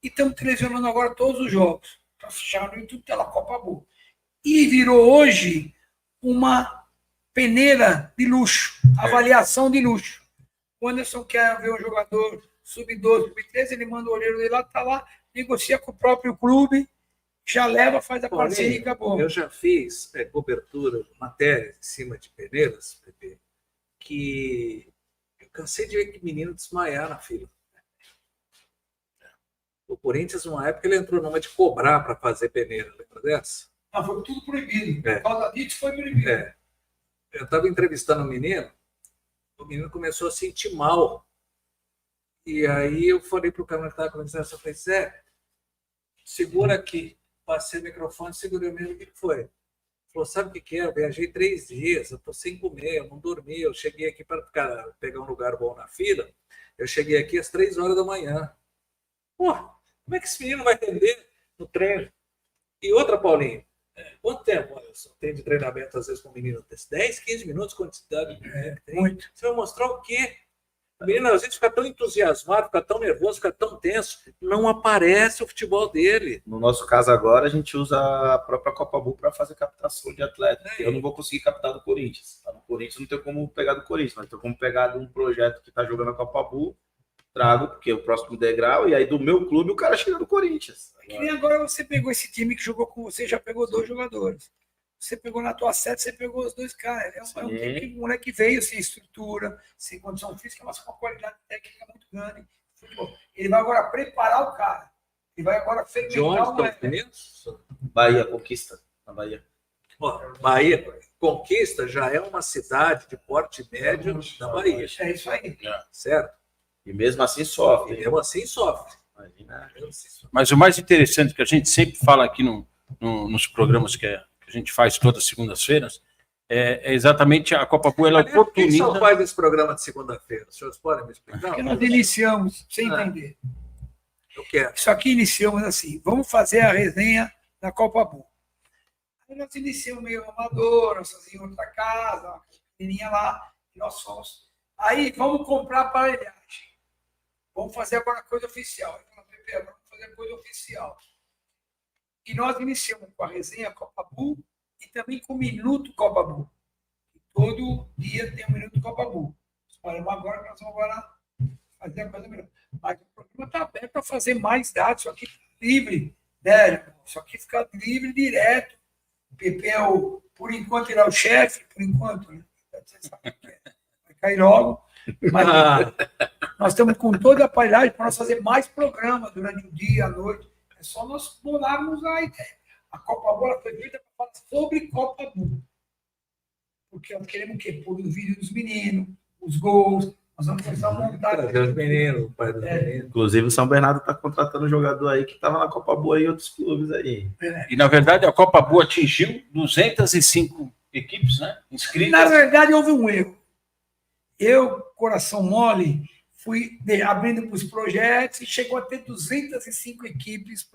E estamos televisionando agora todos os jogos. Para fechar no YouTube pela Copa Bu. E virou hoje uma peneira de luxo, avaliação de luxo. O Anderson quer ver um jogador sub-12, sub-13, ele manda o olheiro dele lá, está lá, negocia com o próprio clube, já leva, faz a parceria e acabou. Eu já fiz cobertura, matéria em cima de peneiras, Pepe, que eu cansei de ver que menino desmaiar na fila. Corinthians, numa época, ele entrou numa de cobrar para fazer peneira, lembra dessa? Ah, foi tudo proibido. É. Por causa disso foi proibido. É. Eu estava entrevistando um menino, o menino começou a sentir mal. E aí eu falei para o cara que estava conversando, eu falei, Zé, segura aqui. Passei o microfone, segurei o mesmo, o que foi? Ele falou, sabe o que é? Eu viajei 3 dias, eu estou sem comer, eu não dormi, eu cheguei aqui para pegar um lugar bom na fila, eu cheguei aqui às 3 horas da manhã. Pô, como é que esse menino vai atender no treino? E outra, Paulinho, quanto tempo tem de treinamento, às vezes, com o menino? 10, 15 minutos, quantidade tem? Muito. Você vai mostrar o quê? O menino, às vezes, fica tão entusiasmado, fica tão nervoso, fica tão tenso, não aparece o futebol dele. No nosso caso agora, a gente usa a própria Copa Bull para fazer captação de atleta. Eu não vou conseguir captar do Corinthians. Tá? No Corinthians não tem como pegar do Corinthians, mas tem como pegar de um projeto que está jogando a Copa Bull, trago, porque é o próximo degrau, e aí do meu clube o cara chega do Corinthians. Que nem agora você pegou esse time que jogou com você, já pegou 2 jogadores. Você pegou na tua sete, você pegou os 2 caras. É um time que o moleque veio sem estrutura, sem condição física, mas com uma qualidade técnica muito grande. Ele vai agora preparar o cara. Ele vai agora fermentar o moleque. Bahia, Conquista, na Bahia. Bahia, Conquista já é uma cidade de porte médio da Bahia. É isso aí. Certo? E mesmo assim sofre. E mesmo assim sofre. Imagina. Mas o mais interessante que a gente sempre fala aqui nos programas que a gente faz todas as segundas-feiras é exatamente a Copa Bull, ela oportuniza... Quem só faz esse programa de segunda-feira? Os senhores podem me explicar? Porque nós iniciamos, sem entender. Eu quero. Isso aqui iniciamos assim, vamos fazer a resenha da Copa Bull. Aí nós iniciamos meio amador, nós fazíamos outra casa, uma pequenininha lá, e nós fomos. Aí vamos comprar aparelhagem. Vamos fazer agora coisa oficial. Aí falou, Pepe, vamos fazer coisa oficial. E nós iniciamos com a resenha Copa Bull e também com o Minuto Copa Bull. Todo dia tem um Minuto Copa Bull. Olha, agora nós vamos agora fazer a coisa melhor. Mas o programa está aberto para fazer mais dados, isso aqui está livre, né? Isso aqui fica livre direto. O Pepe, por enquanto, ele é o chefe, por enquanto, né? Você sabe que vai cair logo. Mas nós estamos com toda a aparelhagem para nós fazer mais programas durante o dia, a noite. É só nós mudarmos a ideia. A Copa Bull foi feita para falar sobre Copa Bull. Porque nós queremos o quê? Pôr o vídeo dos meninos, os gols. Nós vamos começar a montar. Os meninos, o pai dos meninos. Inclusive, o São Bernardo está contratando um jogador aí que estava na Copa Bull e outros clubes aí. E, na verdade, a Copa Bull atingiu 205 equipes, né? Inscritas. Na verdade, houve um erro. Eu, coração mole, fui abrindo para os projetos e chegou a ter 205 equipes.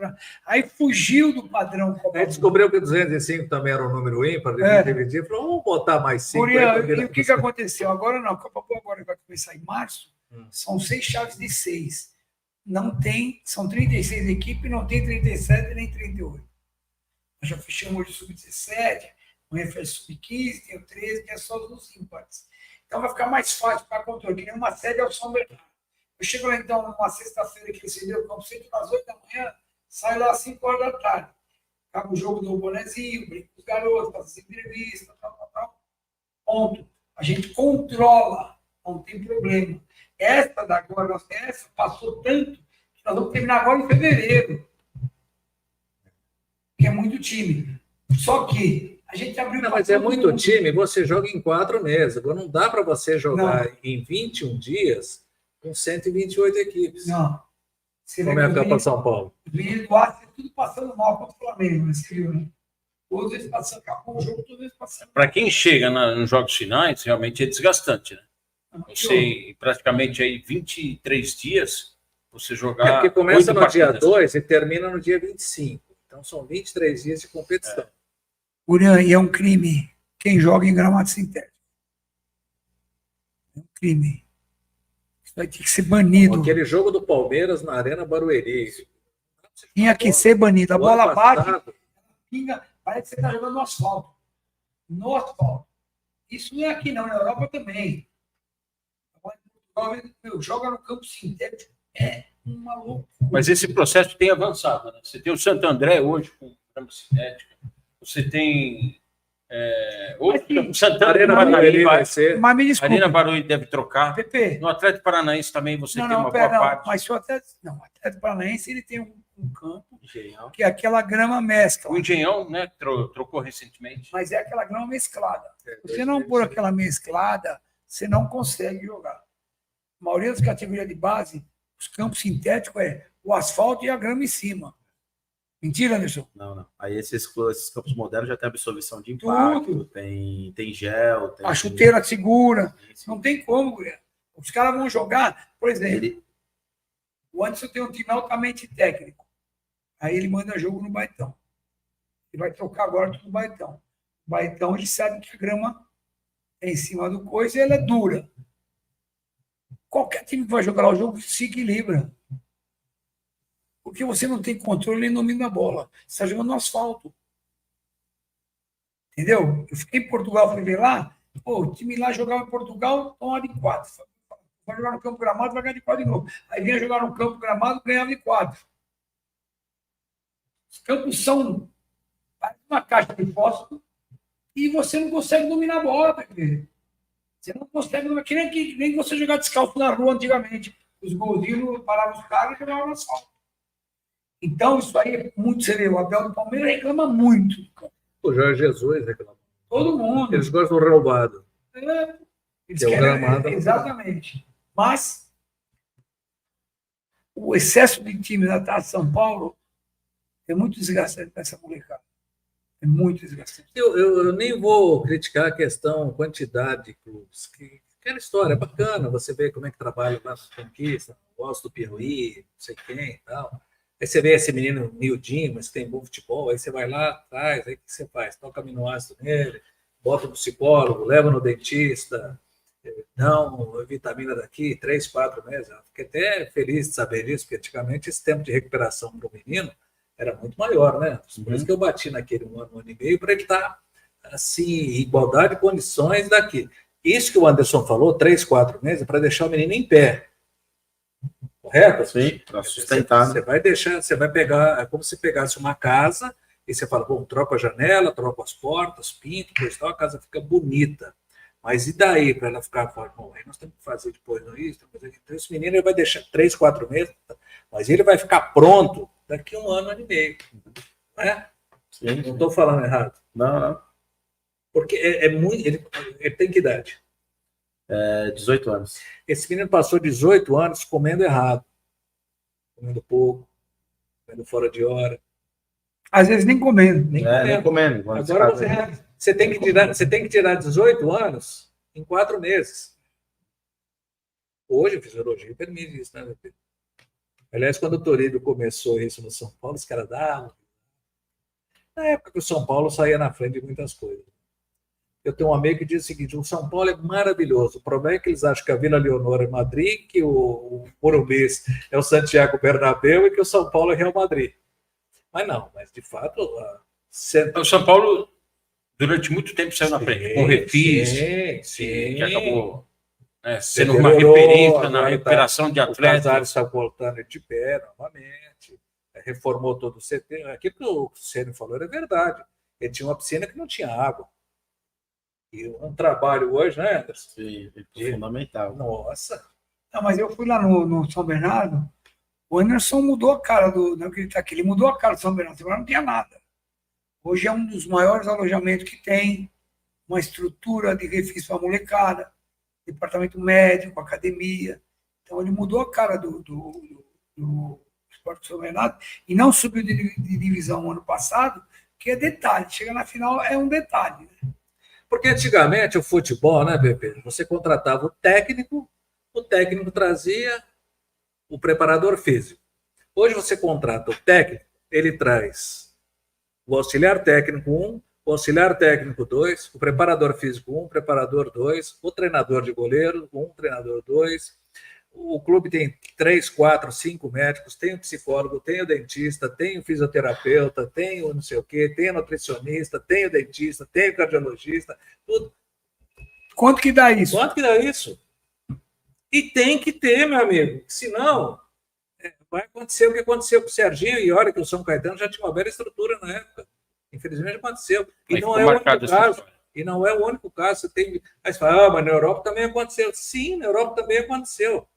Aí fugiu do padrão Copa Bull. Aí descobriu que 205 também era um número ímpar, dividir, falou, vamos botar mais 5. E o que aconteceu? Agora não, a Copa Bull agora vai começar em março, são 6 chaves de 6. Não tem, são 36 equipes, não tem 37 nem 38. Nós já fechamos hoje o Sub-17, amanhã fez Sub-15, tem o 13, que é só os ímpares. Então vai ficar mais fácil para controle, que nem uma sede ao São Bernardo. Eu chego lá, então, numa sexta-feira que recebeu o campo centro, às 8 da manhã, saio lá às 5 horas da tarde. Acaba o jogo do bonezinho, brinco com os garotos, faço as entrevistas, tal. Ponto. A gente controla, não tem problema. Essa da agora, essa passou tanto, que nós vamos terminar agora em fevereiro. Que é muito time. Só que a gente abriu... Não, mas é muito time, você joga em 4 meses. Agora não dá para você jogar em 21 dias com 128 equipes. Não. Como é a Copa São Paulo? Os meninos do Arce, tudo passando mal contra o Flamengo, nesse viu, né? Todos eles passando, acabou o jogo, todos eles passando. Para quem chega nos jogos finais, realmente é desgastante, né? Você, praticamente aí 23 dias, você jogar... porque começa no dia partidas. 2 e termina no dia 25. Então são 23 dias de competição. Urian, e é um crime quem joga em gramado sintético. É um crime. Isso vai ter que ser banido. Aquele jogo do Palmeiras na Arena Barueri. Tinha que ser banido. A O bola ano bate, passado, pinga, parece que você está jogando no asfalto. No asfalto. Isso não é aqui não, na Europa também. Joga no campo sintético. É uma loucura. Mas esse processo tem avançado, né? Você tem o Santo André hoje com grama sintética. Você tem Ou Santana Arena do Barueri Barueri vai vai. ser. Mas me desculpe, Arena Barueri deve trocar. Pepe. No Atlético Paranaense também você tem uma boa pera, parte. mas se o Atlético Paranaense ele tem um campo Engenhão. que é aquela grama mescla. O Engenhão, né, trocou recentemente. Mas é aquela grama mesclada. Se você não pôr aquela mesclada, você não consegue jogar. A maioria das categorias de base, os campos sintéticos é o asfalto e a grama em cima. Mentira, Anderson? Não. Aí esses campos modernos já tem absorção de impacto, Tudo. tem gel. Tem... A chuteira segura. Não tem como, Guilherme. Os caras vão jogar, por exemplo, o Anderson tem um time altamente técnico. Aí ele manda jogo no Baitão. Ele vai trocar agora tudo no Baitão. O Baitão, ele sabe que a grama é em cima do coisa e ela é dura. Qualquer time que vai jogar lá o jogo se equilibra. Porque você não tem controle nem domínio da bola. Você está jogando no asfalto. Entendeu? Eu fiquei em Portugal, fui ver lá, o time lá jogava em Portugal, tomava de 4. Vai jogar no campo gramado, vai ganhar de 4 de novo. Aí vinha jogar no campo gramado, ganhava de 4. Os campos são uma caixa de fósforo e você não consegue dominar a bola, porque você não consegue dominar. Que nem você jogar descalço na rua antigamente. Os golzinhos paravam os caras e jogavam no asfalto. Então, isso aí é muito sério. O Abel do Palmeiras reclama muito. O Jorge Jesus reclamou. Todo mundo. Eles gostam do roubado. Eles Que é o querem, gramado. exatamente. Mas o excesso de times na Taça de São Paulo é muito desgastante para essa molecada. É muito desgastante. Eu nem vou criticar a questão, quantidade de clubes. Aquela história é bacana, você vê como é que trabalha lá na conquista, gosto do Piauí, não sei quem e tal. Aí você vê esse menino miudinho, mas tem bom futebol, aí você vai lá atrás, aí o que você faz? Toca aminoácido nele, bota no psicólogo, leva no dentista, dá uma vitamina daqui, 3, 4 meses. Eu fiquei até feliz de saber disso, porque antigamente esse tempo de recuperação para o menino era muito maior, né? Por isso que eu bati naquele 1 ano e meio, para ele estar assim, em igualdade de condições daqui. Isso que o Anderson falou, 3, 4 meses, para deixar o menino em pé. Correto? Sim, para sustentar. Você vai deixar, você vai pegar, é como se pegasse uma casa e você fala, bom, troca a janela, troca as portas, pinta, coisa e tal, a casa fica bonita. Mas e daí para ela ficar forte? Bom, aí nós temos que fazer depois isso. Então, esse menino ele vai deixar 3, 4 meses, mas ele vai ficar pronto daqui a 1 ano e meio. Né? Sim. Não estou falando errado. Não. Porque é muito. Ele tem que idade? 18 anos. Esse menino passou 18 anos comendo errado. Comendo pouco, comendo fora de hora. Às vezes nem comendo. Nem comendo. Agora você tem que tirar 18 anos em 4 meses. Hoje a fisiologia permite isso, né, meu filho? Aliás, quando o Torino começou isso no São Paulo, os caras davam. Na época que o São Paulo saía na frente de muitas coisas. Eu tenho um amigo que diz o seguinte: o São Paulo é maravilhoso. O problema é que eles acham que a Vila Leonor é Madrid, que o Morumbi é o Santiago Bernabéu e que o São Paulo é Real Madrid. Mas não, mas de fato. O São Paulo, durante muito tempo, saiu na frente, com o Refis, que acabou sendo uma referência na recuperação de atletas. O Casares está voltando de pé novamente, reformou todo o CT. Aquilo que o Ceni falou era verdade. Ele tinha uma piscina que não tinha água. E um trabalho hoje, né, Anderson? Sim, fundamental. Nossa. Não, mas eu fui lá no São Bernardo, o Anderson mudou a cara não que ele está aqui, ele mudou a cara do São Bernardo, agora não tinha nada. Hoje é um dos maiores alojamentos que tem, uma estrutura de refis para a molecada, departamento médico, academia. Então ele mudou a cara do Esporte do São Bernardo e não subiu de divisão no ano passado, que é detalhe, chega na final é um detalhe, né? Porque antigamente o futebol, né, Pepe? Você contratava o técnico trazia o preparador físico. Hoje você contrata o técnico, ele traz o auxiliar técnico 1, o auxiliar técnico 2, o preparador físico 1, o preparador 2, o treinador de goleiro 1, treinador 2. O clube tem 3, 4, 5 médicos, tem o psicólogo, tem o dentista, tem o fisioterapeuta, tem o não sei o quê, tem o nutricionista, tem o dentista, tem o cardiologista, tudo. Quanto que dá isso? Quanto que dá isso? E tem que ter, meu amigo, senão vai acontecer o que aconteceu com o Serginho, e olha que o São Caetano já tinha uma bela estrutura na época. Infelizmente aconteceu. E Aí não ficou é o único marcado essa caso. história. E não é o único caso. Você tem... Aí você fala, mas na Europa também aconteceu. Sim, na Europa também aconteceu.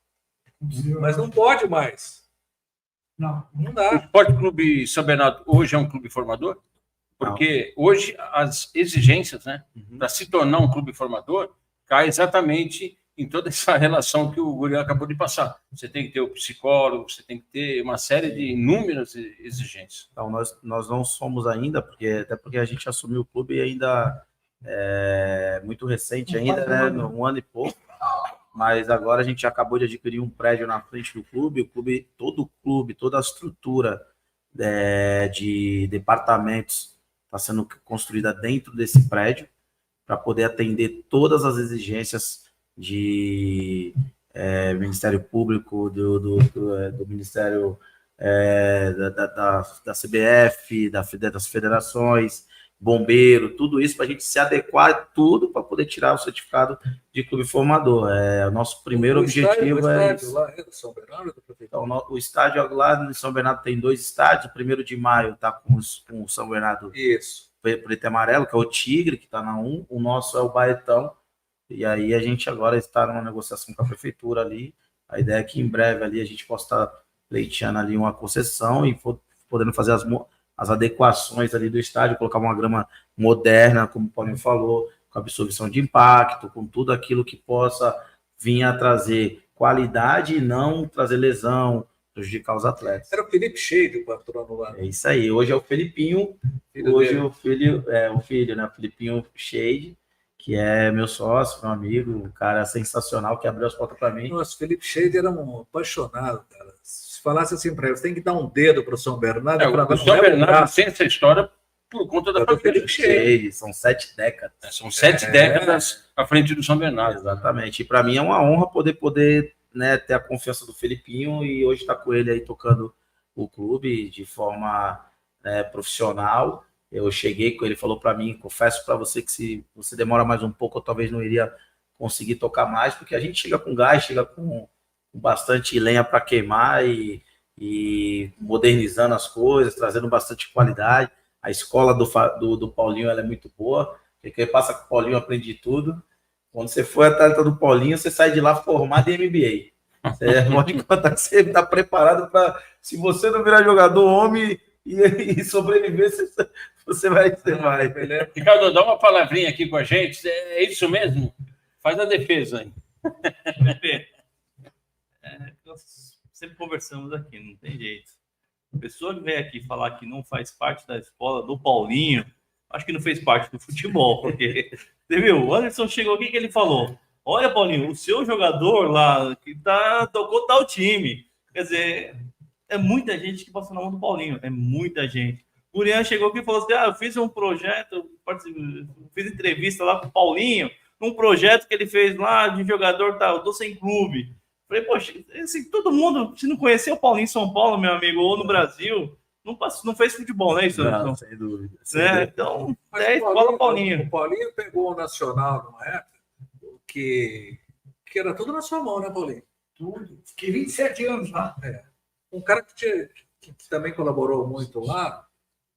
Mas não pode mais. Não. Não O dá. Esporte Clube São Bernardo hoje é um clube formador? Porque hoje as exigências, né, para se tornar um clube formador, cai exatamente em toda essa relação que o Guri acabou de passar. Você tem que ter o psicólogo, você tem que ter uma série de inúmeras exigências. Então, nós não somos ainda, até porque a gente assumiu o clube ainda muito recente, ainda, né, um ano e pouco, mas agora a gente acabou de adquirir um prédio na frente do clube, todo o clube, toda a estrutura de departamentos está sendo construída dentro desse prédio para poder atender todas as exigências de Ministério Público, do Ministério da CBF, das federações, bombeiro, tudo isso para a gente se adequar tudo para poder tirar o certificado de clube formador. O nosso primeiro objetivo é isso. Lá é do São Bernardo, do prefeitura? Então, o estádio lá em São Bernardo tem 2 estádios. O 1º de maio está com o São Bernardo Isso. preto e amarelo, que é o Tigre, que está na 1. O nosso é o Baetão. E aí a gente agora está numa negociação com a prefeitura ali. A ideia é que em breve ali a gente possa estar pleiteando ali uma concessão e podendo fazer as adequações ali do estádio, colocar uma grama moderna, como o Paulinho falou, com absorção de impacto, com tudo aquilo que possa vir a trazer qualidade e não trazer lesão, prejudicar os atletas. Era o Felipe Cheio, o patrono lá. É isso aí. Hoje é o Felipinho, o filho, né? O Felipinho Shade, que é meu sócio, meu amigo, um cara sensacional que abriu as portas para mim. Nossa, o Felipe Cheio era um apaixonado, cara. Se falasse assim para ele, você tem que dar um dedo para o São Bernardo. O São Bernardo tem essa história por conta da família Felipe Cheio. São 7 décadas. São 7 décadas à frente do São Bernardo. Exatamente. E para mim é uma honra poder né, ter a confiança do Felipinho e hoje estar com ele aí tocando o clube de forma profissional. Eu cheguei com ele, falou para mim, confesso para você que se você demora mais um pouco, eu talvez não iria conseguir tocar mais, porque a gente chega com gás, chega com bastante lenha para queimar e modernizando as coisas, trazendo bastante qualidade. A escola do Paulinho ela é muito boa, porque quem passa com o Paulinho aprende tudo. Quando você for atleta do Paulinho, você sai de lá formado em MBA. Você pode contar que você está preparado para, se você não virar jogador homem e sobreviver, você vai ser mais. Ricardo, dá uma palavrinha aqui com a gente. É isso mesmo? Faz a defesa aí. Nós sempre conversamos aqui, não tem jeito. A pessoa que vem aqui falar que não faz parte da escola do Paulinho, acho que não fez parte do futebol, porque, você viu, o Anderson chegou aqui que ele falou, olha, Paulinho, o seu jogador lá, que tocou tal time. Quer dizer, é muita gente que passou na mão do Paulinho, é muita gente. O Gurian chegou aqui e falou assim, eu fiz um projeto, fiz entrevista lá com o Paulinho, um projeto que ele fez lá de jogador tal, do sem clube. Falei, poxa, assim, todo mundo, se não conhecer o Paulinho em São Paulo, meu amigo, ou no Brasil, não fez futebol, né? Isso, não, sem dúvida. Então, escola Paulinho. O Paulinho pegou o Nacional numa época que era tudo na sua mão, né, Paulinho? Tudo. Fiquei 27 anos lá. Um cara que também colaborou muito lá,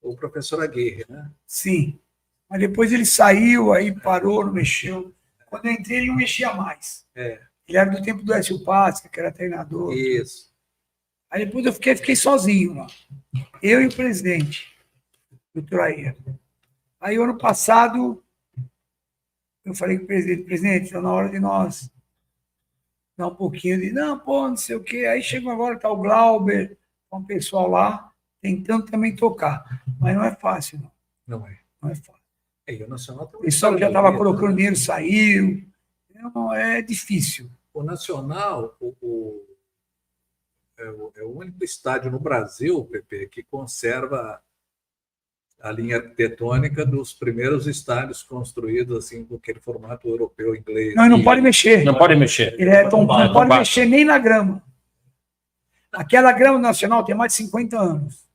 o professor Aguirre, né? Sim. Mas depois ele saiu, aí parou, não mexeu. Quando eu entrei, ele não mexia mais. Ele era do tempo do Écio Páscoa, que era treinador. Isso. Aí depois eu fiquei sozinho lá. Eu e o presidente, o Traia. Aí, ano passado, eu falei com o presidente, está na hora de nós dar um pouquinho de, não sei o quê. Aí chegou agora, está o Glauber, com o pessoal lá, tentando também tocar. Mas não é fácil, não. Não é fácil. O Nacional o pessoal que já estava colocando dinheiro saiu. Não, é difícil. O Nacional é o único estádio no Brasil, Pepe, que conserva a linha arquitetônica dos primeiros estádios construídos assim com aquele formato europeu inglês. Não, não pode mexer. Não pode mexer. Ele não pode mexer nem na grama. Aquela grama nacional tem mais de 50 anos.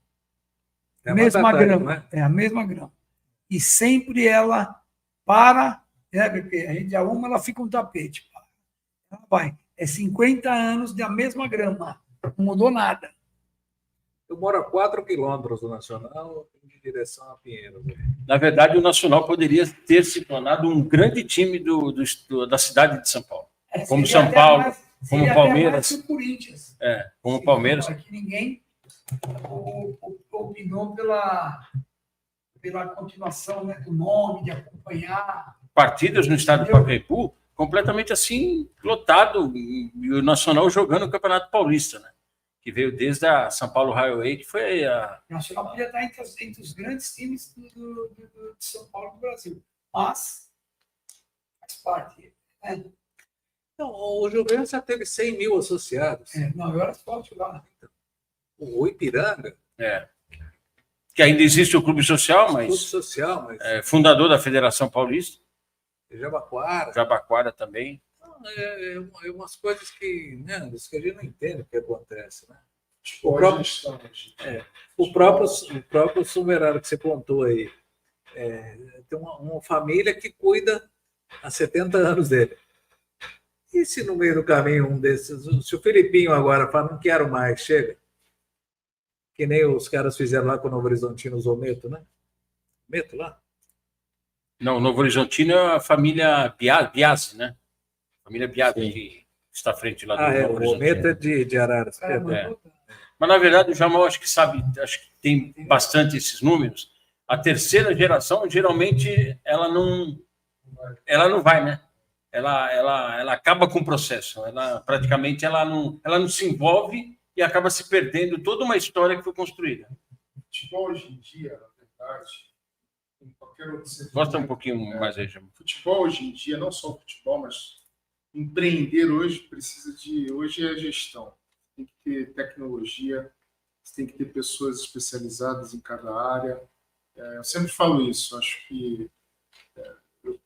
É a mesma grama. Né? É a mesma grama. E sempre ela para, né, Pepe? A gente arruma, ela fica um tapete. Ela vai. É 50 anos da mesma grama. Não mudou nada. Eu moro a 4 quilômetros do Nacional em direção a Pinheiros. Na verdade, o Nacional poderia ter se tornado um grande time da cidade de São Paulo. Como seria São até Paulo, como seria até Palmeiras. mais que o Corinthians. Como o Sim, Palmeiras. que ninguém opinou pela continuação, né, do nome, de acompanhar. Partidas no estádio do Pacaembu, completamente assim, lotado, e o Nacional jogando o Campeonato Paulista, né? Que veio desde a São Paulo Highway, que foi a... O Nacional podia estar entre os grandes times de São Paulo do Brasil. Mas faz parte. Né? Não, o Juventus já teve 100 mil associados. Não, eu era forte lá. O Ipiranga. Que ainda existe o Clube Social, mas... Clube Social, mas... fundador da Federação Paulista. Jabaquara. Jabaquara também. É umas coisas que, né, a gente não entende o que acontece, né? O próprio Sumeraro que você contou aí, tem uma família que cuida há 70 anos dele. E se no meio do caminho um desses, se o Felipinho agora fala, não quero mais, chega. Que nem os caras fizeram lá com o Novo Horizontino, o Zometo, né? Meto lá? Não, o Novo Horizontino é a família Biasi, né? Família Biasi, que está à frente lá do Novo O Horizontino. Meto é de Araras. Mas, na verdade, o Jamal acho que tem bastante esses números. A terceira geração, geralmente, ela não vai, né? Ela acaba com o processo. Praticamente, ela não se envolve e acaba se perdendo toda uma história que foi construída. Futebol hoje em dia, na verdade, em qualquer outro setor. Gosta um pouquinho mais aí, Jamal. Futebol hoje em dia, não só o futebol, mas empreender hoje precisa de... Hoje é gestão. Tem que ter tecnologia, você tem que ter pessoas especializadas em cada área. Eu sempre falo isso, acho que eu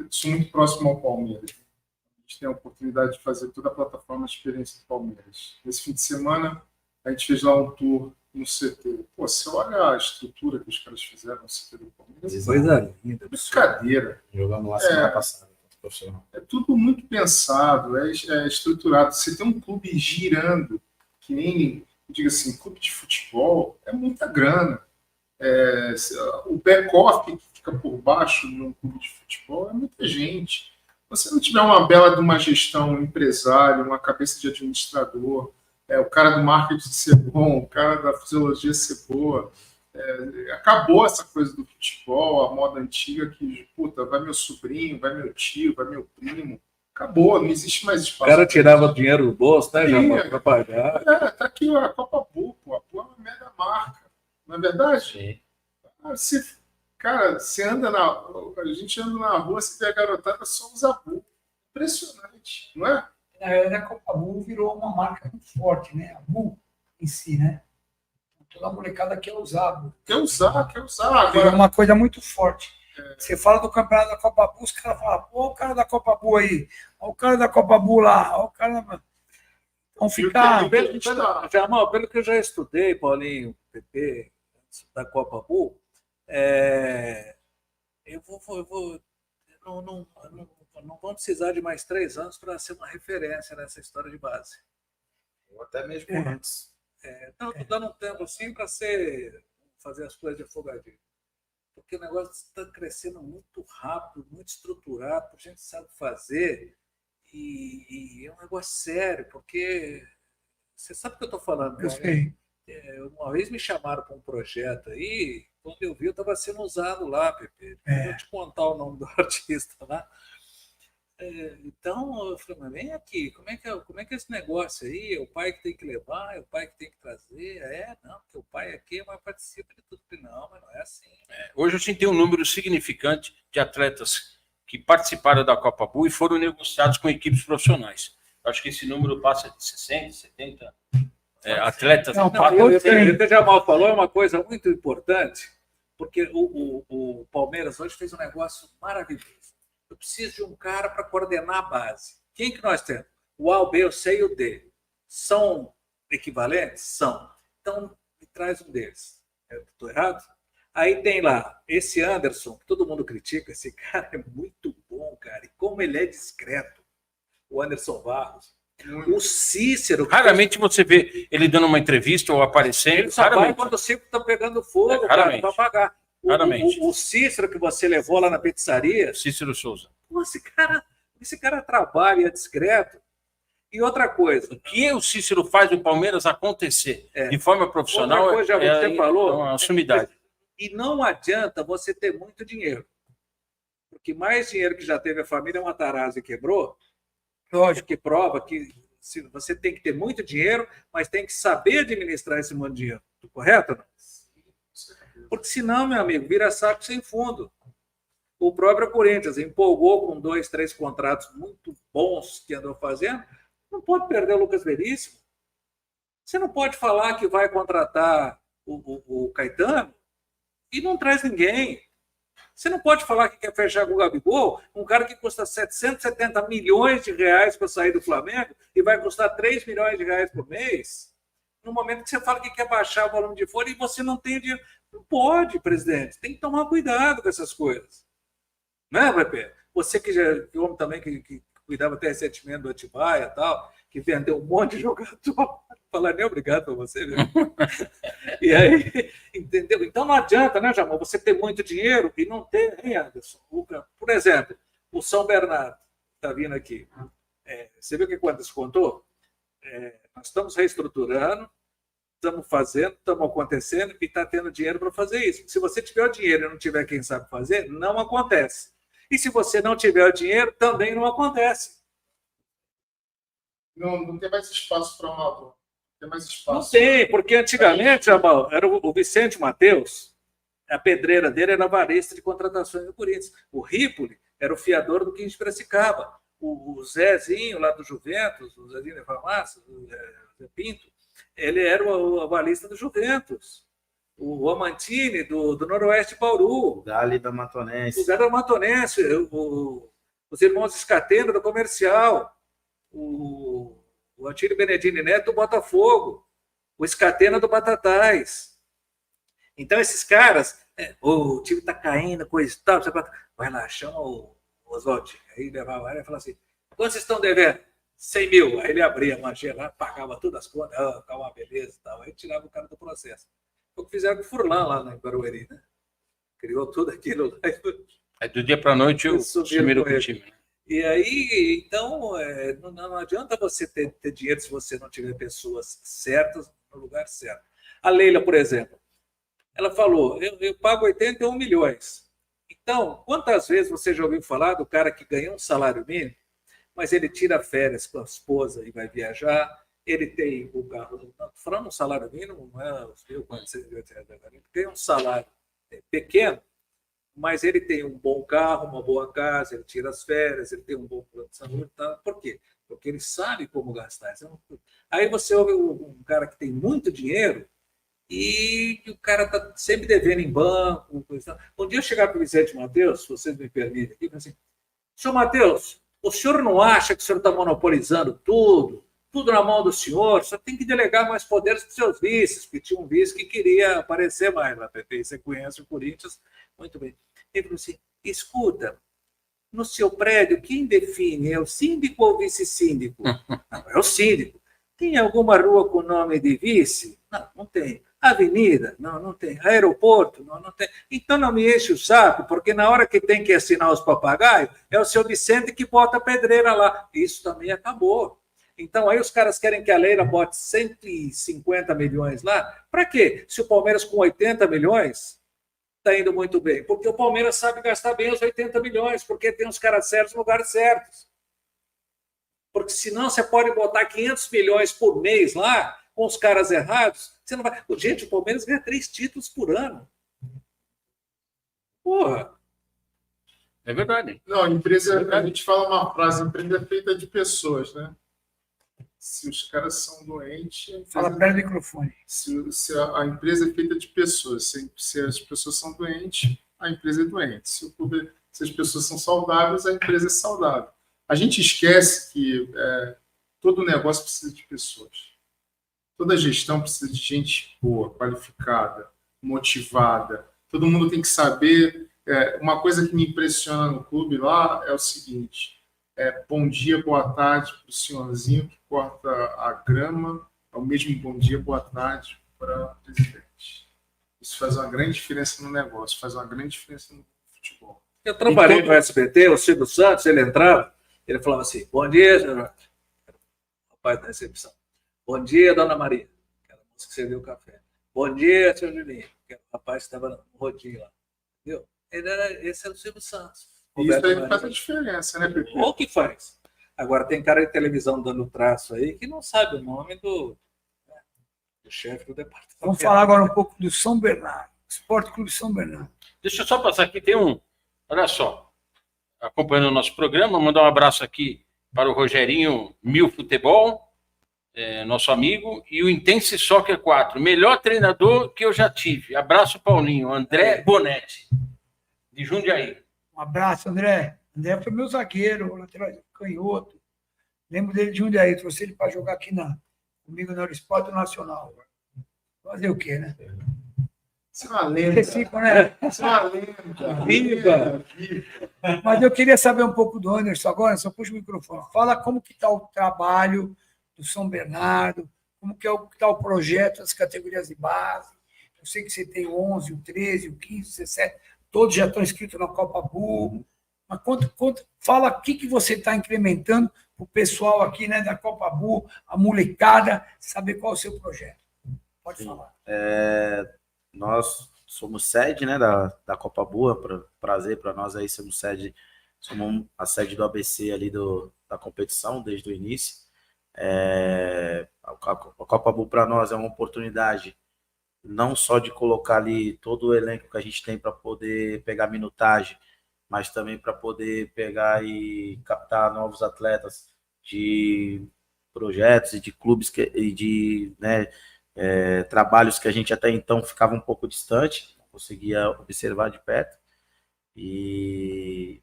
sou muito próximo ao Palmeiras. A gente tem a oportunidade de fazer toda a plataforma de experiência do Palmeiras. Nesse fim de semana, a gente fez lá um tour no CT. Pô, você olha a estrutura que os caras fizeram no CT do Palmeiras. Coisa linda. Brincadeira. Jogamos lá semana passada. É tudo muito pensado, é estruturado. Você tem um clube girando, que nem, diga assim, clube de futebol, é muita grana. O back-off que fica por baixo num clube de futebol é muita gente. Se você não tiver uma bela de uma gestão, um empresário, uma cabeça de administrador, o cara do marketing ser bom, o cara da fisiologia ser boa, acabou essa coisa do futebol, a moda antiga que, puta, vai meu sobrinho, vai meu tio, vai meu primo. Acabou, não existe mais espaço. O cara tirava dinheiro do bolso, né, Jamal, para pagar. Tá aqui a Copa Bull, pô. A Bull é uma mega marca. Não é verdade? Sim. Cara, você a gente anda na rua, você vê a garotada, só usa Bull. Impressionante, não é? Na verdade, a Copa Bull virou uma marca muito forte, né? A Bull em si, né? Toda a molecada quer usar. Quer usar. Agora, é uma coisa muito forte. Você fala do campeonato da Copa Bull, os caras falam, pô, o cara da Copa Bull aí, o cara da Copa Bull lá, o cara... Vão ficar... Jamal, pelo que eu já estudei, Paulinho, PP, da Copa Bull, não vão precisar de mais 3 anos para ser uma referência nessa história de base. Ou até mesmo antes. Estou dando um tempo assim para fazer as coisas de afogadinho. Porque o negócio está crescendo muito rápido, muito estruturado, a gente sabe fazer, e é um negócio sério, porque você sabe o que eu estou falando, né? Eu sei. Uma vez me chamaram para um projeto aí, quando eu vi, eu estava sendo usado lá, Pepe. Vou te contar o nome do artista lá. Então, eu falei, mas vem aqui, como é que é esse negócio aí? É o pai que tem que levar, é o pai que tem que trazer? Não, porque o pai aqui mas participa de tudo. Não, mas não é assim. Hoje a gente tem um número significante de atletas que participaram da Copa Bull e foram negociados com equipes profissionais. Eu acho que esse número passa de 60, 70 atletas. O que o Jamal falou é uma coisa muito importante, porque o Palmeiras hoje fez um negócio maravilhoso. Eu preciso de um cara para coordenar a base. Quem que nós temos? O A, o B, o C e o D. São equivalentes? São. Então, me traz um deles. Estou errado? Aí tem lá esse Anderson, que todo mundo critica. Esse cara é muito bom, cara. E como ele é discreto. O Anderson Barros. O Cícero... Raramente você vê ele dando uma entrevista ou aparecendo. Ele só vai Raramente. quando o circo está pegando fogo, Raramente. para apagar. Raramente. O Cícero que você levou lá na pizzaria, Cícero Souza. pô, esse cara trabalha, é discreto. E outra coisa... O que o Cícero faz no Palmeiras acontecer de forma profissional Outra coisa, já você falou, é uma sumidade. E não adianta você ter muito dinheiro. Porque mais dinheiro que já teve a família Matarazzi quebrou, lógico que prova que você tem que ter muito dinheiro, mas tem que saber administrar esse monte de dinheiro. Correto? Não? Porque senão, meu amigo, vira saco sem fundo. O próprio Corinthians empolgou com 2, 3 contratos muito bons que andou fazendo. Não pode perder o Lucas Veríssimo. Você não pode falar que vai contratar o Caetano e não traz ninguém. Você não pode falar que quer fechar com o Gabigol, um cara que custa 770 milhões de reais para sair do Flamengo e vai custar 3 milhões de reais por mês, no momento que você fala que quer baixar o volume de folha e você não tem dinheiro. Não pode, presidente. Tem que tomar cuidado com essas coisas. Não é, Pepe? Você que já homem também que cuidava até recentemente do Atibaia e tal, que vendeu um monte de jogador. Falar nem obrigado para você, viu? E aí, entendeu? Então não adianta, né, Jamal, você ter muito dinheiro e não ter, hein, Anderson? Por exemplo, o São Bernardo está vindo aqui. Você viu o que o Anderson contou? Nós estamos reestruturando, estamos fazendo, estamos acontecendo e está tendo dinheiro para fazer isso. Se você tiver o dinheiro e não tiver quem sabe fazer, não acontece. E se você não tiver o dinheiro, também não acontece. Não tem mais espaço para amador. Tem mais espaço. Não tem, porque antigamente, Jamal, era o Vicente Mateus, a pedreira dele era varista de contratações do Corinthians. O Ripoli era o fiador do 15 de Piracicaba. O Zezinho, lá do Juventus, o Zezinho da Farmácia, o Zé Pinto, ele era o avalista do Juventus. O Amantini, do Noroeste de Bauru. O Gali da Matonense. O Gali da Matonense. Os irmãos Escatena, do Comercial. O Atílio Benedini Neto, do Botafogo. O Escatena, do Batatais. Então, esses caras, o time está caindo, coisa e tal. Vai lá, chama o Oswaldinho. Aí levava lá e falava assim: quanto vocês estão devendo? 100 mil. Aí ele abria a magia lá, pagava todas as contas, calma, beleza e tal. Aí tirava o cara do processo. Foi o que fizeram com o Furlan lá na Barueri, né? Criou tudo aquilo lá. Aí do dia para a noite eu sumiram com o time. E aí, então, não adianta você ter dinheiro se você não tiver pessoas certas no lugar certo. A Leila, por exemplo, ela falou: eu pago 81 milhões. Então, quantas vezes você já ouviu falar do cara que ganha um salário mínimo, mas ele tira férias com a esposa e vai viajar, ele tem o carro, falando um salário mínimo, não é os 1.480, ele tem um salário pequeno, mas ele tem um bom carro, uma boa casa, ele tira as férias, ele tem um bom plano de saúde. Tá? Por quê? Porque ele sabe como gastar. Aí você ouve um cara que tem muito dinheiro e o cara está sempre devendo em banco. Um dia eu chegar para o Vicente Mateus, se vocês me permitem, aqui, assim: senhor Mateus, o senhor não acha que o senhor está monopolizando tudo na mão do senhor? O senhor tem que delegar mais poderes para os seus vices, porque tinha um vice que queria aparecer mais lá, Pepe. Você conhece o Corinthians muito bem. Ele falou assim: escuta, no seu prédio, quem define? É o síndico ou o vice-síndico? Não, é o síndico. Tem alguma rua com nome de vice? Não tem. Avenida? Não tem. Aeroporto? Não tem. Então não me enche o saco, porque na hora que tem que assinar os papagaios, é o seu Vicente que bota a pedreira lá. Isso também acabou. Então aí os caras querem que a Leila bote 150 milhões lá. Para quê? Se o Palmeiras com 80 milhões está indo muito bem. Porque o Palmeiras sabe gastar bem os 80 milhões, porque tem os caras certos no lugar certos. Porque senão você pode botar 500 milhões por mês lá, com os caras errados, você não vai... Gente, o Palmeiras ganha 3 títulos por ano. Porra! É verdade. Não, empresa, a gente fala uma frase: empresa é feita de pessoas, né? Se os caras são doentes... Fala perto do microfone. Se a empresa é feita de pessoas, se as pessoas são doentes, a empresa é doente. Se as pessoas são saudáveis, a empresa é saudável. A gente esquece que todo negócio precisa de pessoas. Toda gestão precisa de gente boa, qualificada, motivada. Todo mundo tem que saber. Uma coisa que me impressiona no clube lá é o seguinte: bom dia, boa tarde para o senhorzinho que corta a grama, é o mesmo bom dia, boa tarde para o presidente. Isso faz uma grande diferença no negócio, faz uma grande diferença no futebol. Eu trabalhei no SBT, o Silvio Santos, ele entrava, ele falava assim, bom dia, senhor. Rapaz da recepção. Bom dia, dona Maria, aquela moça que serviu o café. Bom dia, senhor Julinho, que era o rapaz que estava no rodinho lá. Entendeu? Esse era o Silvio Santos. E isso aí faz a diferença, né, Pepe? O que faz? Agora, tem cara de televisão dando traço aí que não sabe o nome do chefe do departamento. Vamos falar agora um pouco do São Bernardo, Esporte Clube São Bernardo. Deixa eu só passar aqui, tem um. Olha só, acompanhando o nosso programa, mandar um abraço aqui para o Rogerinho Mil Futebol, nosso amigo, e o Intense Soccer 4, melhor treinador que eu já tive. Abraço, Paulinho. André Bonetti, de Jundiaí. Um abraço, André. André foi meu zagueiro, lateral canhoto. Lembro dele de Jundiaí, trouxe ele para jogar aqui comigo no Esporte Nacional. Fazer o quê, né? Isso é uma lenda. Recíproco, né? Isso é uma lenda. Viva! Mas eu queria saber um pouco do Anderson agora, só puxa o microfone. Fala como que está o trabalho do São Bernardo, como que está o projeto das categorias de base. Eu sei que você tem o 11, o 13, o 15, o 17, todos já estão inscritos na Copa Burro. Mas fala o que você está incrementando para o pessoal aqui, né, da Copa Burro, a molecada, saber qual é o seu projeto. Pode falar. Nós somos sede, né, da Copa Boa, prazer para nós aí, somos a sede do ABC ali da competição desde o início. A Copa Boa para nós é uma oportunidade não só de colocar ali todo o elenco que a gente tem para poder pegar minutagem, mas também para poder pegar e captar novos atletas de projetos e de clubes trabalhos que a gente até então ficava um pouco distante, não conseguia observar de perto. E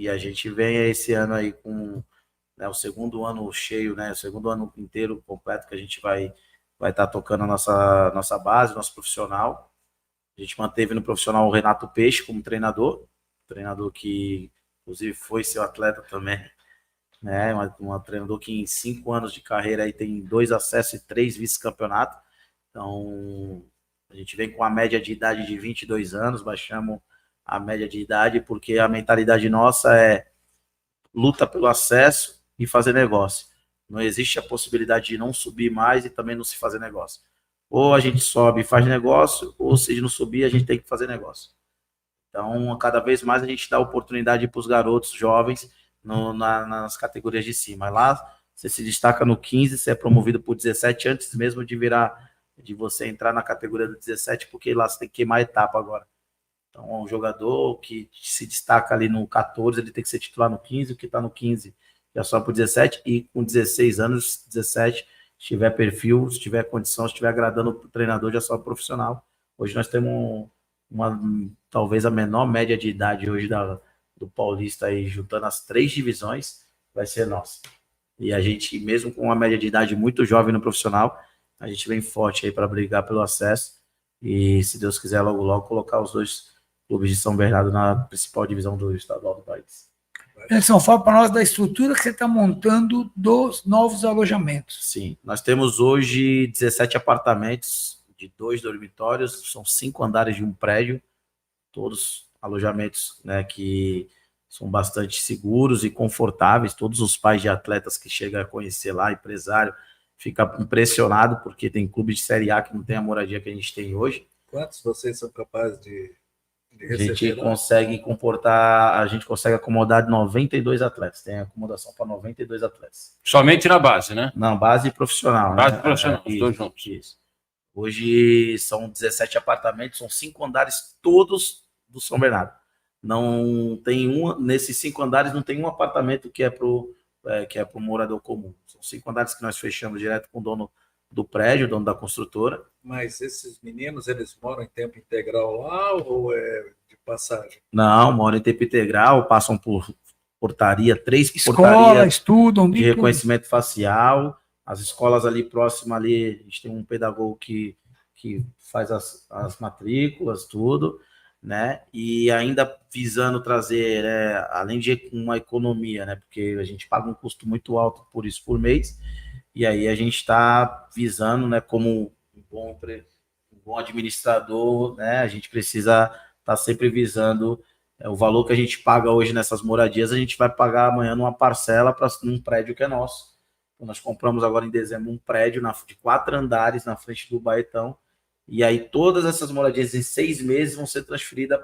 a gente vem esse ano aí com o segundo ano cheio, né, o segundo ano inteiro completo que a gente vai estar tocando a nossa base, nosso profissional. A gente manteve no profissional o Renato Peixe como treinador que inclusive foi seu atleta também, né, um treinador que em 5 anos de carreira aí tem 2 acessos e 3 vice-campeonatos. Então, a gente vem com a média de idade de 22 anos, baixamos a média de idade, porque a mentalidade nossa é luta pelo acesso e fazer negócio. Não existe a possibilidade de não subir mais e também não se fazer negócio. Ou a gente sobe e faz negócio, ou se não subir, a gente tem que fazer negócio. Então, cada vez mais a gente dá oportunidade para os garotos jovens nas categorias de cima. Lá, você se destaca no 15, você é promovido por 17 antes mesmo de você entrar na categoria do 17, porque lá você tem que queimar a etapa agora. Então, um jogador que se destaca ali no 14, ele tem que ser titular no 15, o que está no 15 já só por 17, e com 16 anos, 17, se tiver perfil, se tiver condição, se estiver agradando o treinador, já só profissional. Hoje nós temos talvez a menor média de idade hoje do Paulista, aí, juntando as 3 divisões, vai ser nossa. E a gente, mesmo com uma média de idade muito jovem no profissional, a gente vem forte aí para brigar pelo acesso e, se Deus quiser, logo, logo colocar os 2 clubes de São Bernardo na principal divisão do estadual do país. Anderson, fala para nós da estrutura que você está montando dos novos alojamentos. Sim, nós temos hoje 17 apartamentos de 2 dormitórios, são 5 andares de um prédio, todos alojamentos, né, que são bastante seguros e confortáveis. Todos os pais de atletas que chegam a conhecer lá, empresário, fica impressionado, porque tem clubes de Série A que não tem a moradia que a gente tem hoje. Quantos vocês são capazes de a gente consegue a gente consegue acomodar 92 atletas, tem acomodação para 92 atletas. Somente na base, né? Não, base profissional. Base né? profissional, os 2 juntos. Isso. Hoje são 17 apartamentos, são 5 andares todos do São Bernardo. Não tem nesses 5 andares não tem um apartamento que é pro morador comum. São 5 andares que nós fechamos direto com o dono do prédio, dono da construtora. Mas esses meninos, eles moram em tempo integral lá ou é de passagem? Não, moram em tempo integral, passam por portaria, 3 portarias estudam, de reconhecimento facial. As escolas ali próximas, ali, a gente tem um pedagogo que faz as matrículas, tudo. né? E ainda visando trazer, né, além de uma economia, né? Porque a gente paga um custo muito alto por isso por mês, e aí a gente está visando, né, como um bom administrador, né? A gente precisa estar sempre visando o valor que a gente paga hoje nessas moradias, a gente vai pagar amanhã numa parcela para um prédio que é nosso. Então, nós compramos agora em dezembro um prédio de 4 andares na frente do Baetão, e aí todas essas moradias em 6 meses vão ser transferidas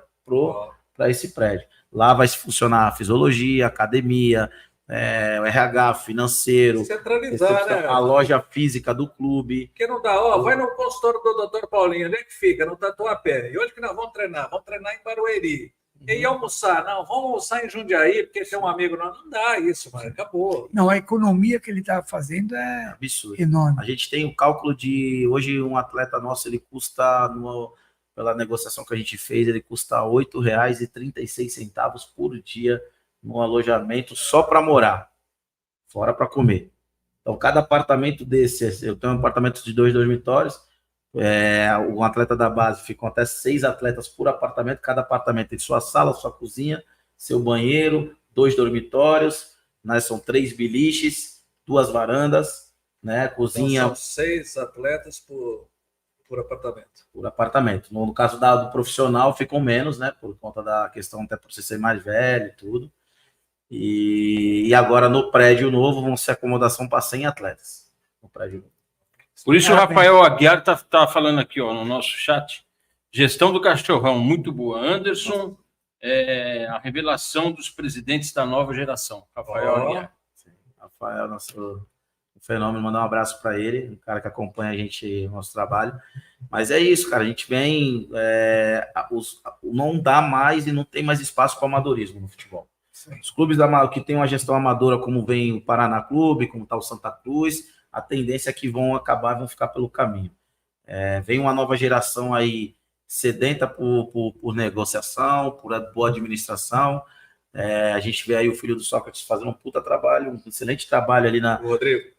para esse prédio. Lá vai funcionar a fisiologia, a academia, o RH, financeiro, Centralizar, né? a loja física do clube. Porque não dá, vai no consultório do Dr. Paulinho, onde é que fica? No Tatuapé. E onde que nós vamos treinar? Vamos treinar em Barueri. E almoçar? Não, vamos almoçar em Jundiaí, porque tem um amigo. Não dá isso, mano. Acabou. Não, a economia que ele está fazendo é Absurdo. enorme. A gente tem o cálculo de... Hoje, um atleta nosso, ele custa, pela negociação que a gente fez, ele custa R$ 8,36 por dia no alojamento só para morar, fora para comer. Então, cada apartamento desse, eu tenho um apartamento de 2 dormitórios, um atleta da base, ficam até 6 atletas por apartamento, cada apartamento tem sua sala, sua cozinha, seu banheiro, 2 dormitórios, né, são 3 biliches, 2 varandas, né, cozinha... Então, são 6 atletas por apartamento. Por apartamento. No caso do profissional, ficam menos, né, por conta da questão até por você ser mais velho e tudo. E agora no prédio novo vão ser acomodação para 100 atletas. No prédio novo. Por isso o Rafael Aguiar tá falando aqui, ó, no nosso chat. Gestão do Cachorrão, muito boa. Anderson, a revelação dos presidentes da nova geração. Rafael Aguiar. Sim. Rafael, nosso fenômeno, mandar um abraço para ele, um cara que acompanha a gente, nosso trabalho. Mas é isso, cara, a gente vem... não dá mais e não tem mais espaço para amadorismo no futebol. Sim. Os clubes que têm uma gestão amadora, como vem o Paraná Clube, como está o Santa Cruz, a tendência é que vão ficar pelo caminho. Vem uma nova geração aí sedenta por negociação, por boa administração. A gente vê aí o filho do Sócrates fazendo um puta trabalho, um excelente trabalho ali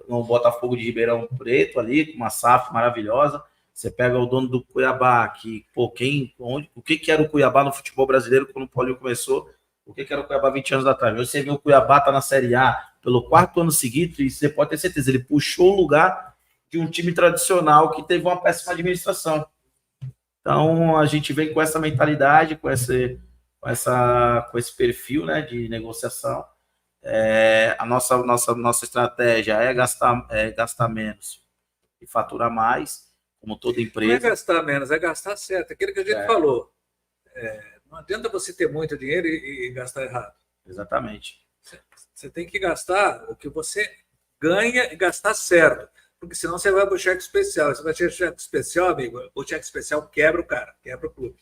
no Botafogo de Ribeirão Preto, ali, com uma SAF maravilhosa. Você pega o dono do Cuiabá, que, o que era o Cuiabá no futebol brasileiro quando o Paulinho começou? O que era o Cuiabá 20 anos atrás? Hoje você vê o Cuiabá tá na Série A pelo 4º ano seguinte, e você pode ter certeza, ele puxou o lugar de um time tradicional que teve uma péssima administração. Então, a gente vem com essa mentalidade, com esse perfil, né, de negociação. A nossa estratégia é gastar menos e faturar mais, como toda empresa. Não é gastar menos, é gastar certo. Aquilo que a gente falou. Não adianta você ter muito dinheiro e gastar errado. Exatamente. Você tem que gastar o que você ganha e gastar certo. Porque senão você vai para o cheque especial. Você vai ter cheque especial, amigo, o cheque especial quebra o cara, quebra o clube.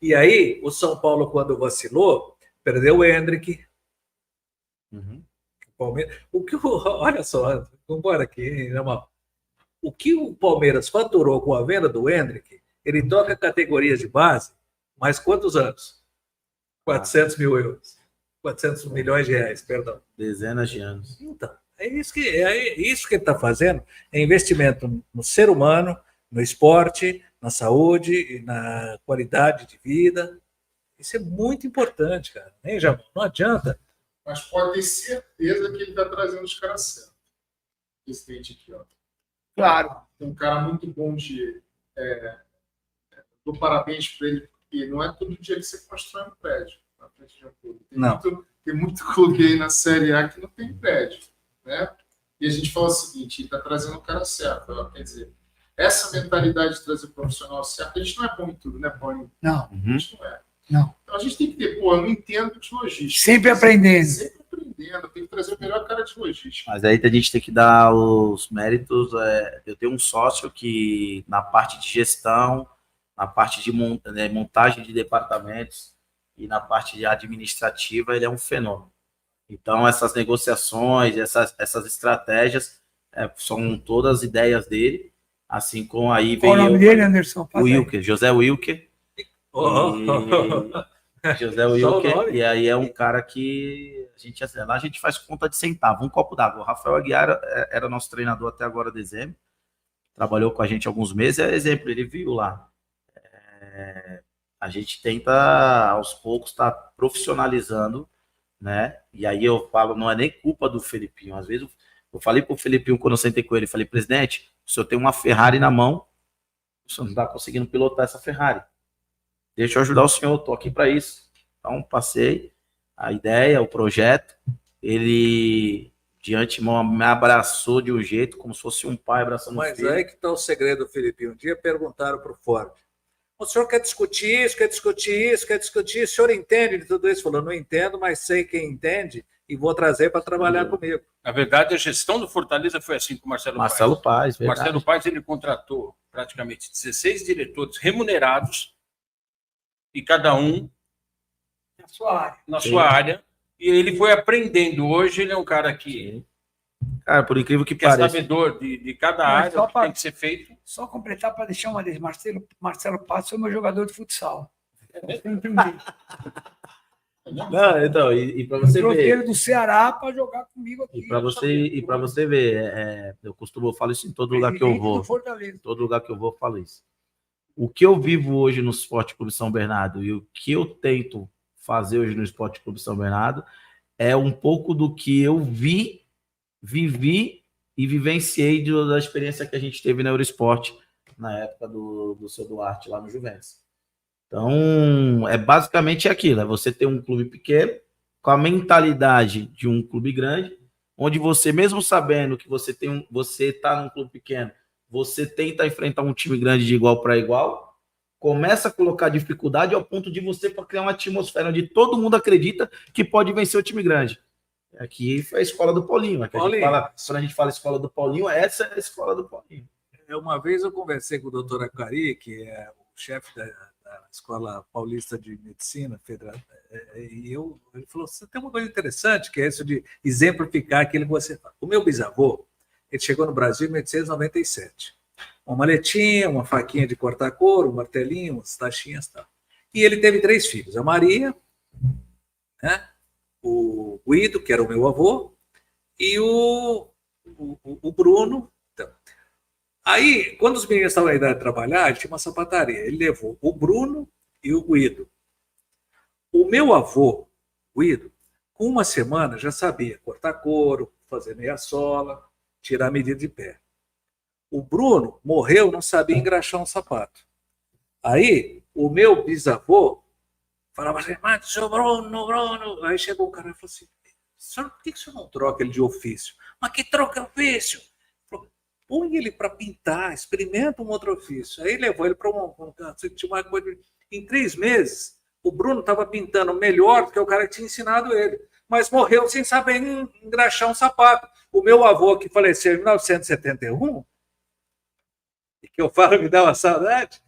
E aí, o São Paulo, quando vacilou, perdeu o Hendrick. Uhum. Olha só, vamos embora aqui, irmão. O que o Palmeiras faturou com a venda do Hendrick, ele toca categorias de base, mas quantos anos? 400 mil euros. 400 milhões de reais, perdão. Dezenas de anos. Então, é isso que ele está fazendo, é investimento no ser humano, no esporte, na saúde, na qualidade de vida. Isso é muito importante, cara. Hein, Jamão? Não adianta. Mas pode ter certeza que ele está trazendo os caras certos. Presidente aqui, ó. Claro. Tem um cara muito bom dou parabéns para ele, porque não é todo dia que você constrói um prédio na frente de um clube. Tem muito clube aí na Série A que não tem prédio, né? E a gente fala o seguinte, ele está trazendo o cara certo. Ó, quer dizer, essa mentalidade de trazer o profissional certo, a gente não é bom em tudo, né, Paulinho? Não. A gente não é. Não. Então a gente tem que ter, eu não entendo de logística. Sempre aprendendo. Sempre aprendendo, tem que trazer o melhor cara de logística. Mas aí a gente tem que dar os méritos. Eu tenho um sócio que, na parte de gestão, na parte de montagem de departamentos e na parte administrativa, ele é um fenômeno. Então, essas negociações, essas estratégias são todas ideias dele, assim como aí vem Qual o nome dele, Anderson? O Wilker, José Wilker. José Wilker, e aí é um cara que lá a gente faz conta de centavo, um copo d'água. O Rafael Aguiar era nosso treinador até agora, dezembro, trabalhou com a gente alguns meses, exemplo, ele viu lá a gente tenta, aos poucos, estar profissionalizando, né? E aí eu falo, não é nem culpa do Felipinho. Às vezes eu falei pro Felipinho, quando eu sentei com ele, falei, presidente, o senhor tem uma Ferrari na mão, o senhor não está conseguindo pilotar essa Ferrari. Deixa eu ajudar o senhor, estou aqui para isso. Então, passei a ideia, o projeto. Ele, de antemão, me abraçou de um jeito, como se fosse um pai abraçando um filho. Mas aí que está o segredo, Felipe. Um dia perguntaram para o Ford, o senhor quer discutir isso, quer discutir isso, quer discutir isso, o senhor entende de tudo isso? Falou, não entendo, mas sei quem entende e vou trazer para trabalhar comigo. Na verdade, a gestão do Fortaleza foi assim com o Marcelo Paes, O Marcelo Paes, ele contratou praticamente 16 diretores remunerados e cada um Na sua área. na sua área, e ele foi aprendendo. Hoje ele é um cara que Cara, por incrível que é pareça. sabedor de cada Mas área, só o que tem que ser feito. Só completar para deixar uma vez. Marcelo Passos foi meu jogador de futsal. Você entendeu? Não, então, e para você Trouxe ver. ele do Ceará para jogar comigo aqui. E para você ver, eu falo isso em todo lugar que eu Presidente vou. do Fortaleza. Todo lugar que eu vou, eu falo isso. O que eu vivo hoje no Esporte Clube São Bernardo e o que eu tento fazer hoje no Esporte Clube São Bernardo é um pouco do que eu vivi e vivenciei da experiência que a gente teve na Eurosport na época do seu Duarte lá no Juventus. Então, é basicamente aquilo, é você ter um clube pequeno com a mentalidade de um clube grande, onde você, mesmo sabendo que você está num clube pequeno, você tenta enfrentar um time grande de igual para igual, começa a colocar dificuldade ao ponto de você criar uma atmosfera onde todo mundo acredita que pode vencer o time grande. Aqui foi a escola do Paulinho. Quando a gente fala escola do Paulinho, essa é a escola do Paulinho. Uma vez eu conversei com o doutor Acari, que é o chefe da Escola Paulista de Medicina Federal, e ele falou, você tem uma coisa interessante, que é isso de exemplificar aquilo que você fala. O meu bisavô, ele chegou no Brasil em 1897. Uma maletinha, uma faquinha de cortar couro, um martelinho, umas tachinhas e tal. E ele teve 3 filhos, a Maria, né, o Guido, que era o meu avô, e o Bruno. Então, aí, quando os meninos estavam na idade de trabalhar, ele tinha uma sapataria. Ele levou o Bruno e o Guido. O meu avô, Guido, com uma semana já sabia cortar couro, fazer meia sola, tirar a medida de pé. O Bruno morreu, não sabia engraxar um sapato. Aí, o meu bisavô falava assim, mas seu Bruno. Aí chegou o cara e falou assim, por que o senhor não troca ele de ofício? Mas que troca ofício? Põe ele para pintar, experimenta um outro ofício. Aí levou ele para uma coisa. Em 3 meses, o Bruno estava pintando melhor do que o cara que tinha ensinado ele, mas morreu sem saber engraxar um sapato. O meu avô, que faleceu em 1971, e que eu falo me dá uma saudade,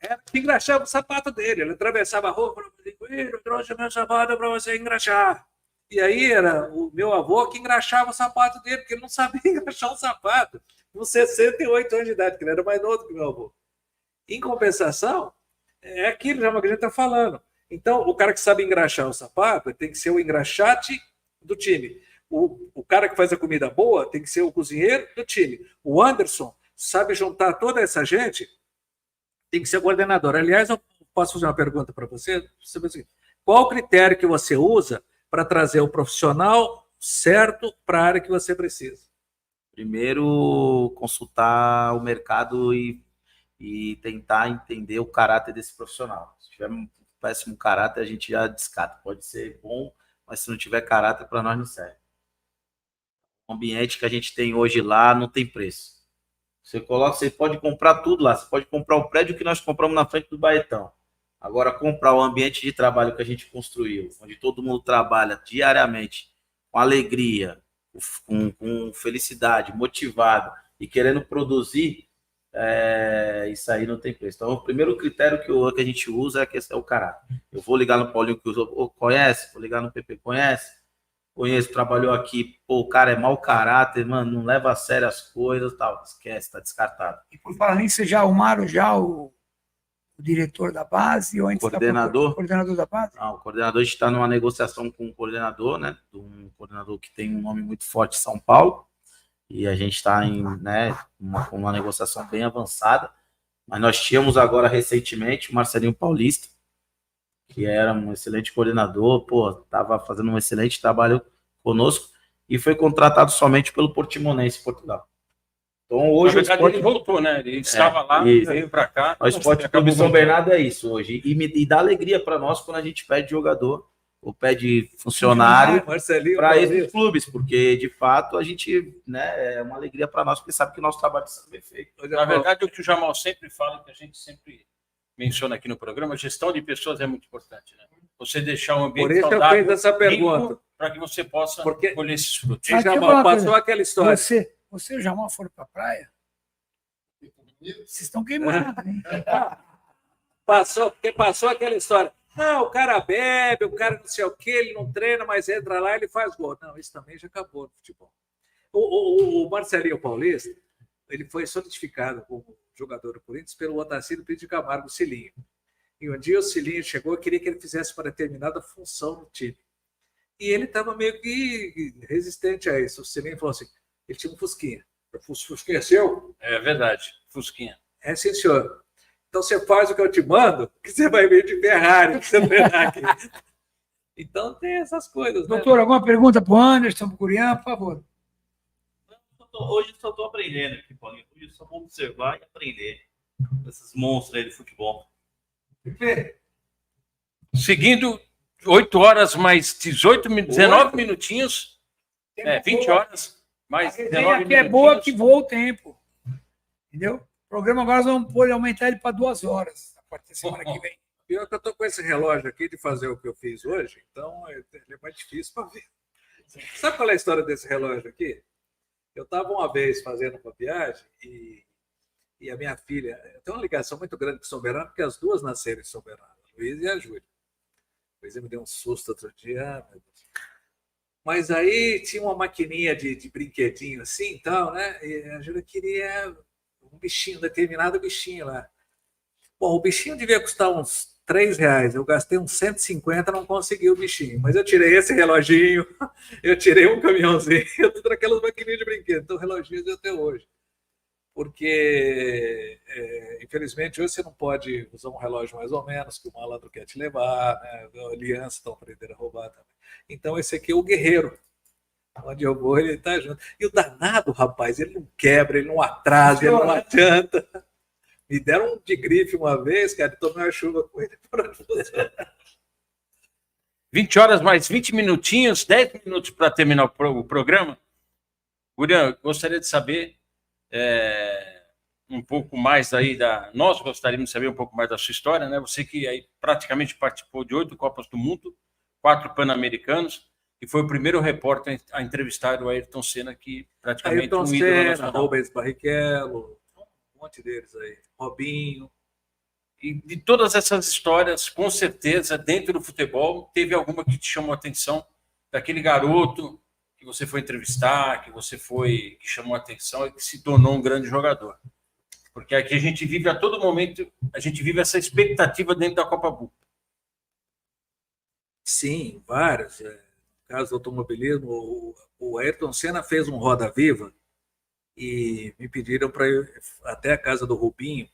era que engraxava o sapato dele. Ele atravessava a rua e falava, eu trouxe meu sapato para você engraxar. E aí era o meu avô que engraxava o sapato dele, porque ele não sabia engraxar um sapato, com 68 anos de idade, que ele era mais novo que meu avô. Em compensação, é aquilo já que a gente está falando. Então, o cara que sabe engraxar o sapato tem que ser o engraxate do time. O cara que faz a comida boa tem que ser o cozinheiro do time. O Anderson sabe juntar toda essa gente, tem que ser o coordenador. Aliás, eu posso fazer uma pergunta para você? Qual o critério que você usa para trazer o profissional certo para a área que você precisa? Primeiro, consultar o mercado e tentar entender o caráter desse profissional. Se tiver um péssimo caráter, a gente já descarta. Pode ser bom, mas se não tiver caráter, para nós não serve. O ambiente que a gente tem hoje lá não tem preço. Você pode comprar tudo lá. Você pode comprar o prédio que nós compramos na frente do Baetão. Agora, comprar o ambiente de trabalho que a gente construiu, onde todo mundo trabalha diariamente, com alegria, com felicidade, motivado e querendo produzir, isso aí não tem preço. Então, o primeiro critério que a gente usa é o caráter. Eu vou ligar no Paulinho, que conhece? Vou ligar no PP, conhece? Conheço, trabalhou aqui, pô, o cara é mau caráter, mano, não leva a sério as coisas, tal, esquece, tá descartado. E por falar nisso, vocês já arrumaram o diretor da base? Ou ainda coordenador? Coordenador da base? Não, o coordenador, a gente está numa negociação com um coordenador, né? Um coordenador que tem um nome muito forte em São Paulo. E a gente está com uma negociação bem avançada. Mas nós tínhamos agora recentemente o Marcelinho Paulista, que era um excelente coordenador, estava fazendo um excelente trabalho conosco e foi contratado somente pelo Portimonense, Portugal. Então hoje na verdade, ele voltou, né? Ele estava lá, veio para cá. O Esporte Clube São Bernardo é isso hoje. E dá alegria para nós quando a gente pede jogador ou pede funcionário para esses clubes, porque de fato a gente, né, é uma alegria para nós, porque sabe que o nosso trabalho está bem feito. Na verdade, o que o Jamal sempre fala, que a gente sempre menciona aqui no programa, a gestão de pessoas é muito importante, né? Você deixar um ambiente saudável. Por isso eu fiz essa pergunta. Para que você possa colher esses frutos. Jamal, passou aquela história. Você e o Jamal foram para a praia? Vocês estão queimados, hein? Passou aquela história. Não, o cara bebe, o cara não sei o quê, ele não treina, mas entra lá e ele faz gol. Não, isso também já acabou no futebol. O Marcelinho Paulista, ele foi solidificado como jogador do Corinthians pelo Otacílio Pinto de Camargo, o Cilinho. E um dia o Cilinho chegou e queria que ele fizesse uma determinada função no time. E ele estava meio que resistente a isso. O Cilinho falou assim, ele tinha um Fusquinha. Fusquinha é seu? É verdade, Fusquinha. É, sim, senhor. Então você faz o que eu te mando, que você vai ver de Ferrari, que você treinar aqui. Então tem essas coisas. Doutor, né? Alguma pergunta para o Anderson, para o Curian, por favor? Hoje só estou aprendendo aqui, Paulinho. Hoje só vou observar e aprender esses monstros aí de futebol. Seguindo, 8 horas mais 19 minutinhos. 20 horas mais 19 minutinhos. Aqui é boa que voa o tempo. Entendeu? O programa agora nós vamos poder aumentar ele para 2 horas a partir da semana que vem. Pior que eu estou com esse relógio aqui de fazer o que eu fiz hoje, então ele é mais difícil para ver. Sabe qual é a história desse relógio aqui? Eu estava uma vez fazendo uma viagem e a minha filha... Tem uma ligação muito grande com São Bernardo, porque as duas nasceram em São Bernardo, a Luísa e a Júlia. A Luísa me deu um susto outro dia. Meu Deus. Mas aí tinha uma maquininha de brinquedinho assim e tal, né? E a Júlia queria um bichinho, determinado bichinho lá. Bom, o bichinho devia custar uns R$3. Eu gastei uns 150, não consegui o bichinho. Mas eu tirei esse reloginho, eu tirei um caminhãozinho, tudo aquelas maquininhas de brinquedo. Então, reloginhos até hoje. Porque, infelizmente, hoje você não pode usar um relógio mais ou menos, que o malandro quer te levar, né? A aliança estão aprendendo a roubar também. Então, esse aqui é o guerreiro. Onde eu vou, ele está junto. E o danado, rapaz, ele não quebra, ele não atrasa, ele não adianta. Me deram um de grife uma vez, cara, tomei uma chuva com ele. 20 horas mais 20 minutinhos, 10 minutos para terminar o programa. Curian, gostaria de saber um pouco mais aí nós gostaríamos de saber um pouco mais da sua história, né? Você que aí praticamente participou de 8 Copas do Mundo, 4 Pan-Americanos, e foi o primeiro repórter a entrevistar o Ayrton Senna, que praticamente Ayrton Senna, Rubens Barrichello, um monte deles aí, Robinho. E de todas essas histórias, com certeza, dentro do futebol, teve alguma que te chamou a atenção, daquele garoto que você foi entrevistar, que chamou a atenção e que se tornou um grande jogador. Porque aqui a gente vive a todo momento, a gente vive essa expectativa dentro da Copa Bull. Sim, vários. No caso do automobilismo, o Ayrton Senna fez um Roda Viva e me pediram para ir até a casa do Rubinho,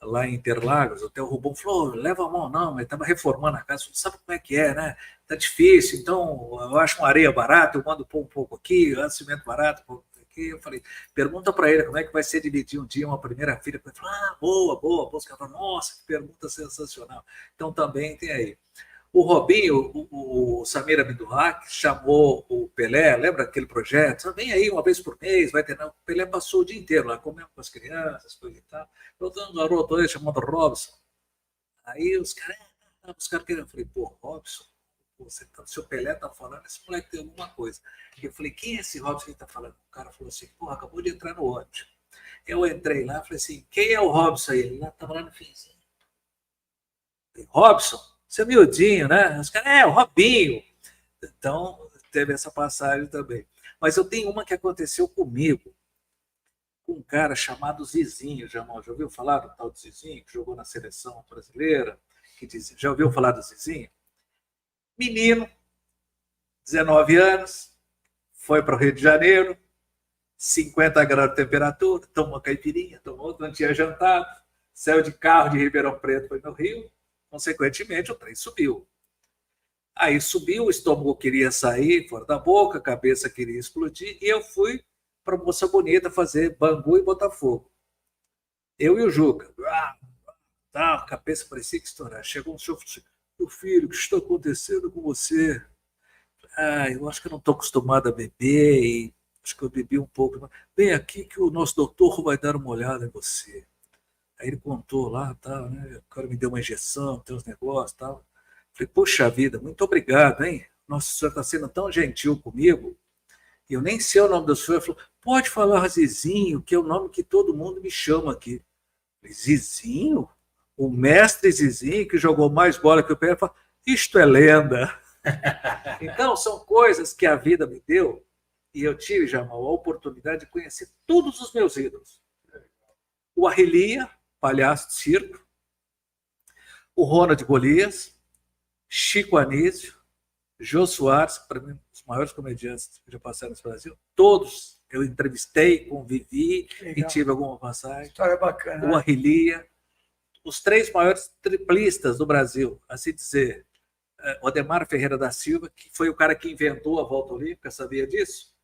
lá em Interlagos. Até o Rubão falou, leva a mão, não, mas estava reformando a casa. Sabe como é que é, né? Tá difícil, então eu acho uma areia barata, eu mando pôr um pouco aqui, cimento barato, um pouco aqui. Eu falei, pergunta para ele como é que vai ser dividir um dia uma primeira filha. Ele falou, boa. Os caras falaram, nossa, que pergunta sensacional. Então também tem aí. O Robinho, o Samir Abdullah, chamou o Pelé, lembra aquele projeto? Vem aí uma vez por mês, vai ter. Não. O Pelé passou o dia inteiro lá, comendo com as crianças, coisa e tal. Eu tenho um garoto aí chamado Robson. Aí os caras queriam. Eu falei, Robson, seu Pelé tá falando, esse moleque tem alguma coisa. Eu falei, quem é esse Robson que ele tá falando? O cara falou assim, acabou de entrar no ônibus. Eu entrei lá, falei assim, quem é o Robson aí? Ele lá tava lá no finzinho. Falei, Robson? Seu miudinho, né? Os caras, o Robinho. Então, teve essa passagem também. Mas eu tenho uma que aconteceu comigo, com um cara chamado Zizinho. Já ouviu falar do tal de Zizinho, que jogou na seleção brasileira? Já ouviu falar do Zizinho? Menino, 19 anos, foi para o Rio de Janeiro, 50 graus de temperatura, tomou caipirinha, não tinha jantado, saiu de carro de Ribeirão Preto, foi no Rio, consequentemente o trem subiu. Aí subiu, o estômago queria sair fora da boca, a cabeça queria explodir, e eu fui para Moça Bonita fazer Bangu e Botafogo. Eu e o Juca. A cabeça parecia que estourar. Chegou um senhor e falou assim: meu filho, o que está acontecendo com você? Eu acho que eu não estou acostumado a beber e acho que eu bebi um pouco. Vem aqui que o nosso doutor vai dar uma olhada em você. Aí ele contou lá, tal, né? O cara me deu uma injeção, tem uns negócios, tal. Falei, poxa vida, muito obrigado, hein? Nossa, o senhor está sendo tão gentil comigo. E eu nem sei o nome do senhor. Ele falou, pode falar Zizinho, que é o nome que todo mundo me chama aqui. Falei, Zizinho? O mestre Zizinho, que jogou mais bola que o pé, falou, isto é lenda. Então, são coisas que a vida me deu, e eu tive, Jamal, a oportunidade de conhecer todos os meus ídolos. O Arrelia, palhaço de circo, o Ronald Golias, Chico Anísio, Jô Soares, para mim, os maiores comediantes que já passaram no Brasil, todos eu entrevistei, convivi e tive alguma passagem. História bacana. O Arrelia, os 3 maiores triplistas do Brasil, assim dizer, Odemar Ferreira da Silva, que foi o cara que inventou a volta olímpica, sabia disso?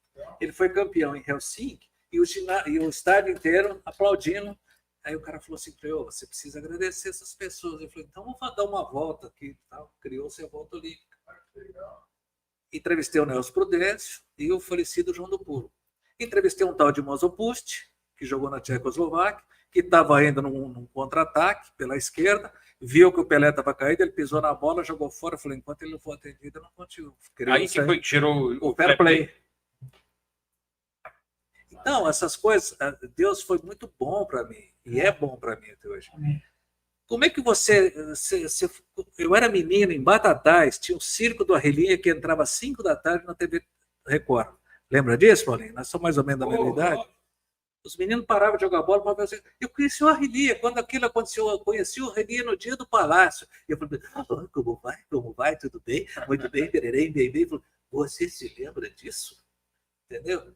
Ele foi campeão em Helsinki e o estádio inteiro aplaudindo. Aí o cara falou assim, você precisa agradecer essas pessoas. Eu falei, então vamos dar uma volta aqui. Criou-se a volta olímpica. Entrevistei o Nelson Prudêncio e o falecido João do Pulo. Entrevistei um tal de Mozopust, que jogou na Tchecoslováquia, que estava indo num contra-ataque pela esquerda, viu que o Pelé estava caído, ele pisou na bola, jogou fora. Eu falei, enquanto ele não for atendido, eu não continuo. Aí que foi que tirou o fair play. Então, essas coisas, Deus foi muito bom para mim, e é bom para mim até hoje. Como é que você... Eu era menino em Batatais, tinha um circo do Arrelia que entrava às 5 da tarde na TV Record. Lembra disso, Paulinho? Nós somos mais ou menos da mesma idade. Os meninos paravam de jogar bola para ver assim. Eu conheci o Arrelia, quando aquilo aconteceu, eu conheci o Arrelia no dia do Palácio. E eu falei, como vai, tudo bem? Muito bem, pererei, bem. Você se lembra disso? Entendeu?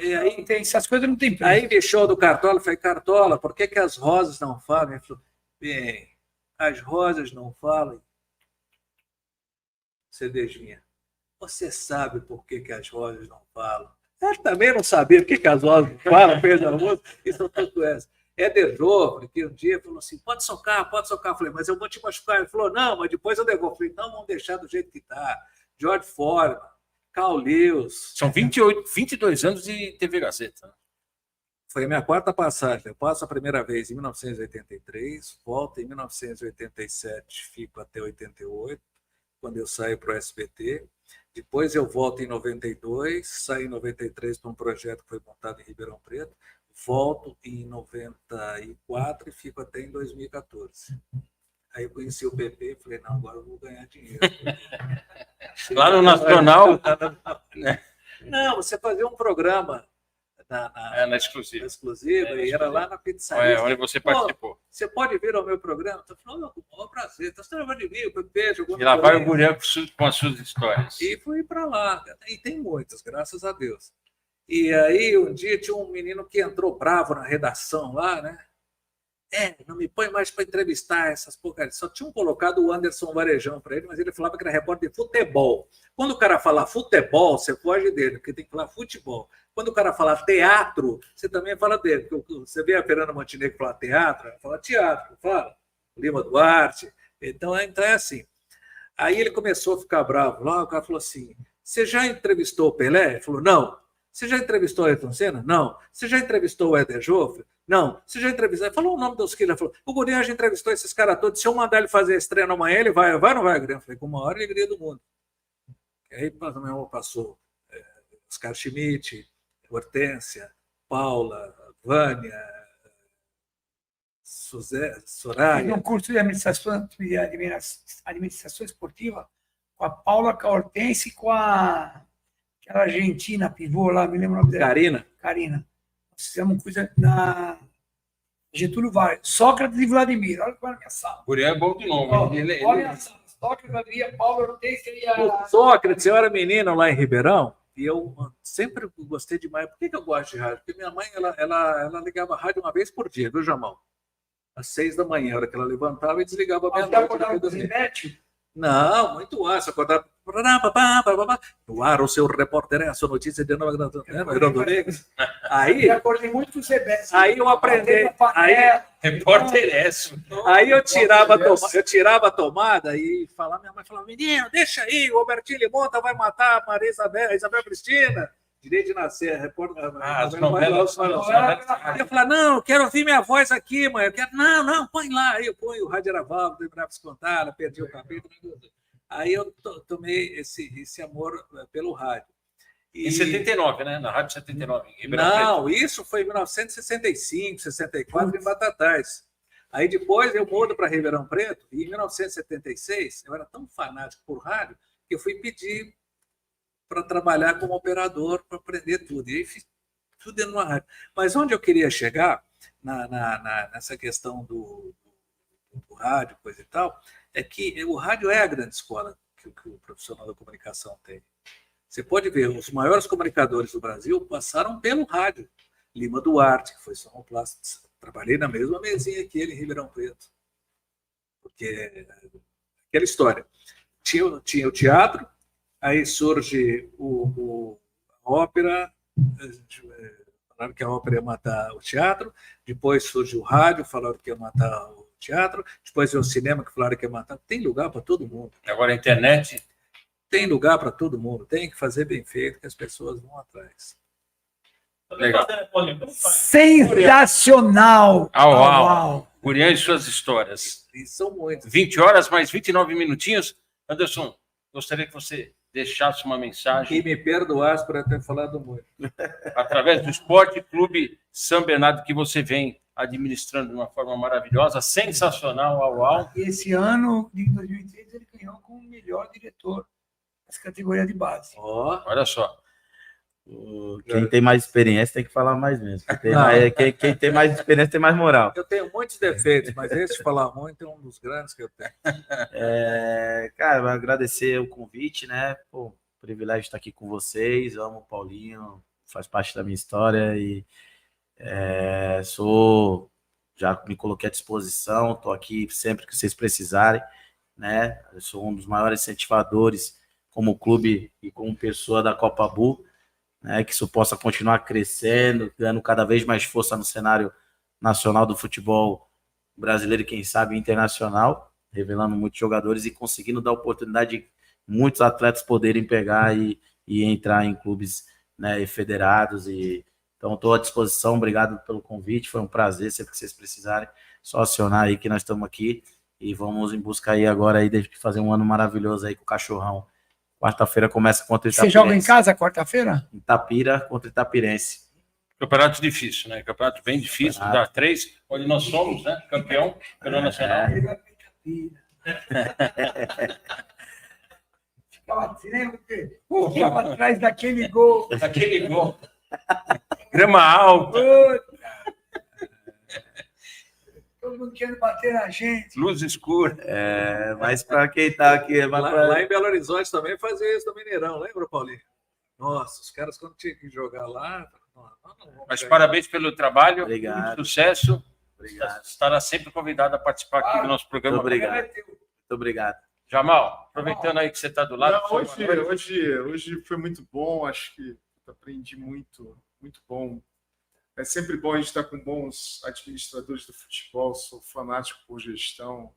E aí, Essas coisas não tem preço. Aí me show do Cartola, eu falei, Cartola, por que as rosas não falam? Ele falou, bem, as rosas não falam. Cervejinha, você sabe por que as rosas não falam? Eu também não sabia por que as rosas não falam, fez a música, isso eu tô com essa. Éder Joffre, que um dia falou assim, pode socar. Eu falei, mas eu vou te machucar. Ele falou, não, mas depois eu devolvo. Eu falei, não, vamos deixar do jeito que está. George Foreman, Carl Lewis. São 22 anos de TV Gazeta. Foi a minha 4ª passagem. Eu passo a primeira vez em 1983, volto em 1987, fico até 88, quando eu saio para o SBT. Depois eu volto em 92, saio em 93 para um projeto que foi montado em Ribeirão Preto, volto em 94 e fico até em 2014. Aí eu conheci o PP e falei, não, agora eu vou ganhar dinheiro. Lá no Nacional. Não, você fazia um programa na exclusiva. E era lá na pizzaria. Onde você participou. Você pode vir ao meu programa? Eu falei, com o maior prazer. Então, você está de mim, o PP jogou. E lá vai o Guriel com as suas histórias. E fui para lá. E tem muitas, graças a Deus. E aí, um dia, tinha um menino que entrou bravo na redação lá, né? Não me põe mais para entrevistar essas porcarias. Só tinham colocado o Anderson Varejão para ele, mas ele falava que era repórter de futebol. Quando o cara fala futebol, você foge dele, porque tem que falar futebol. Quando o cara fala teatro, você também fala dele. Porque você vê a Fernanda Montenegro falar teatro, ela fala teatro, fala Lima Duarte. Então é assim. Aí ele começou a ficar bravo lá, o cara falou assim, você já entrevistou o Pelé? Ele falou, não. Você já entrevistou o Ayrton Senna? Não. Você já entrevistou o Éder Joffre? Não. Você já entrevistou? Ele falou o nome dos que ele falou. O Guriel já entrevistou esses caras todos. Se eu mandar ele fazer a estreia amanhã, ele vai ou não vai, Guriel? Eu falei, com a maior alegria do mundo. Aí passou Oscar Schmidt, Hortência, Paula, Vânia, Soraya. Fiz um curso de administração esportiva com a Paula, com a Hortência e com aquela argentina pivô lá, me lembro o nome dela. Karina. Nós fizemos coisa na Getúlio Vargas. Sócrates e Vladimir. Olha qual é a minha sala. Guriel é bom de novo. Olha a minha sala. Sócrates, Vladimir, Paula, Hortência e a... Sócrates, eu era menino lá em Ribeirão e eu sempre gostei demais. Por que eu gosto de rádio? Porque minha mãe ela ligava rádio uma vez por dia, viu, Jamal? às 6 da manhã, a hora que ela levantava e desligava a Mas já meia-noite. acordava eu com o dormia. Zibete? Não, muito ácido. Acordava. No ar, o seu repórter é a sua notícia de Nova Domingos. Aí, Eu acordei muito com o Zibete. aí eu aprendi. Repórter S. Aí eu tirava a tomada e falava, minha mãe falava, menino, deixa aí, o Robertinho Limonta vai matar a Maria Isabel, Isabel Cristina. Direito de nascer, repórter. As novelas. Eu falava, não, eu quero ouvir minha voz aqui, mãe. Eu quero... Não, põe lá. Aí eu ponho o Rádio era válvula, lembrava se contar, ela perdi o capítulo. Aí eu tomei esse amor pelo rádio. Em 79, né? Na Rádio 79. Em Ribeirão Preto. Não, isso foi em 1965, 64, em Batatais. Aí depois eu mudo para Ribeirão Preto, e em 1976 eu era tão fanático por rádio que eu fui pedir para trabalhar como operador, para aprender tudo. E aí fiz tudo dentro de uma rádio. Mas onde eu queria chegar, nessa questão do rádio, coisa e tal, é que o rádio é a grande escola que o profissional da comunicação tem. Você pode ver, os maiores comunicadores do Brasil passaram pelo rádio. Lima Duarte, que foi sonoplasta, trabalhei na mesma mesinha que ele em Ribeirão Preto. Porque aquela história. Tinha o teatro, aí surge a ópera, falaram que a ópera ia matar o teatro, depois surge o rádio, falaram que ia matar o teatro, depois veio o cinema, que falaram que ia matar. Tem lugar para todo mundo. Agora a internet. Tem lugar para todo mundo. Tem que fazer bem feito, que as pessoas vão atrás. Legal. Sensacional! Au. Gurian e suas histórias. E são muitos. 20 horas mais 29 minutinhos. Anderson, gostaria que você deixasse uma mensagem E me perdoasse por eu ter falado muito. através do Esporte Clube São Bernardo, que você vem administrando de uma forma maravilhosa, sensacional, au. E esse ano, de 2003, ele ganhou como melhor diretor das categorias de base. Olha só. Quem tem mais experiência tem que falar mais mesmo. Quem tem mais experiência tem mais moral. Eu tenho muitos defeitos, mas esse de falar muito é um dos grandes que eu tenho. Cara, eu agradecer o convite, né? Pô, privilégio estar aqui com vocês. Eu amo o Paulinho, faz parte da minha história e já me coloquei à disposição, estou aqui sempre que vocês precisarem, né? Eu sou um dos maiores incentivadores como clube e como pessoa da Copa Bull, né? Que isso possa continuar crescendo, dando cada vez mais força no cenário nacional do futebol brasileiro e quem sabe internacional, revelando muitos jogadores e conseguindo dar oportunidade de muitos atletas poderem pegar e entrar em clubes, né, federados. Então, estou à disposição, obrigado pelo convite, foi um prazer, sempre que vocês precisarem, só acionar aí que nós estamos aqui e vamos em busca aí agora aí de fazer um ano maravilhoso aí com o Cachorrão. Quarta-feira começa contra o Itapirense. Você joga em casa quarta-feira? Itapira contra Itapirense. Campeonato difícil, né? Campeonato bem difícil, dá 3, onde nós somos, né? Campeão pelo Nacional. Ficava atrás daquele gol. Aquele gol. Grama alta, Todo mundo querendo bater na gente. luz escura. Mas para quem está aqui... Lá em Belo Horizonte também fazia isso no Mineirão, lembra, Paulinho? Nossa, os caras quando tinham que jogar lá... Mas parabéns pelo trabalho, Obrigado. muito sucesso. Obrigado. Estará sempre convidado a participar aqui do nosso programa. Muito obrigado. Muito obrigado. Jamal, aproveitando aí que você está do lado. Não, hoje foi muito bom, acho que aprendi muito bom. É sempre bom a gente estar com bons administradores do futebol, sou fanático por gestão.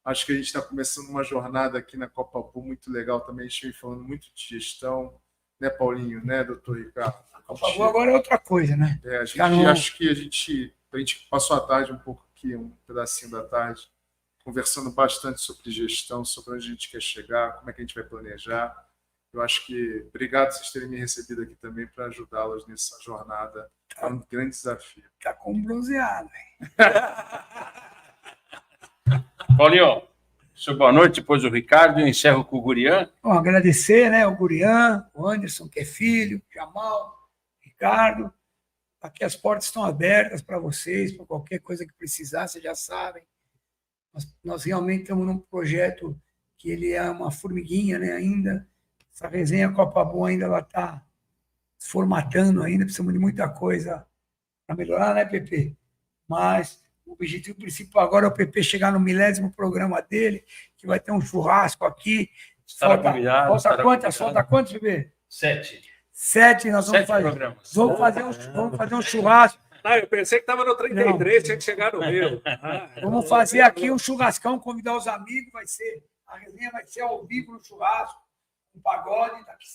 Acho que a gente está começando uma jornada aqui na Copa Bull muito legal também, a gente vem falando muito de gestão, né, Paulinho, né, doutor Ricardo? A Copa Bull agora é outra coisa, né? Acho que a gente passou a tarde um pouco aqui, um pedacinho da tarde, conversando bastante sobre gestão, sobre onde a gente quer chegar, como é que a gente vai planejar. Eu acho que obrigado por vocês terem me recebido aqui também para ajudá-los nessa jornada. É um grande desafio. Tá com bronzeado, hein? Paulinho, seu boa noite, depois o Ricardo, eu encerro com o Gurian. Bom, agradecer, né, o Gurian, o Anderson, que é filho, Jamal, Ricardo. Aqui as portas estão abertas para vocês, para qualquer coisa que precisar, vocês já sabem. Nós realmente estamos num projeto que ele é uma formiguinha, né, ainda. Essa resenha Copa Bull ainda ela está formatando ainda, precisamos de muita coisa para melhorar, né, Pepe? Mas O objetivo principal agora é o PP chegar no 1000º programa dele, que vai ter um churrasco aqui. Estará convidado. Falta quantos, bebê? 7. 7, nós vamos 7 fazer. programas. Vamos fazer um churrasco. Ah, eu pensei que estava no 33, tinha que chegar no meu. Vamos fazer aqui um churrascão, convidar os amigos, a resenha vai ser ao vivo no churrasco, um pagode, daqui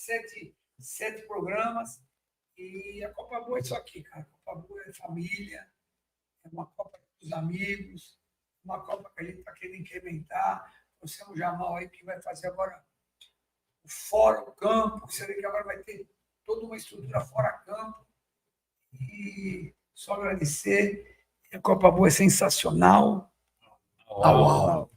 7 programas. E a Copa Boa é isso aqui, cara. A Copa Boa é família, é uma Copa dos amigos, uma Copa que a gente está querendo incrementar. Você é o Jamal aí que vai fazer agora o fora o campo, você vê que agora vai ter toda uma estrutura fora campo. E só agradecer. A Copa Boa é sensacional. Uau.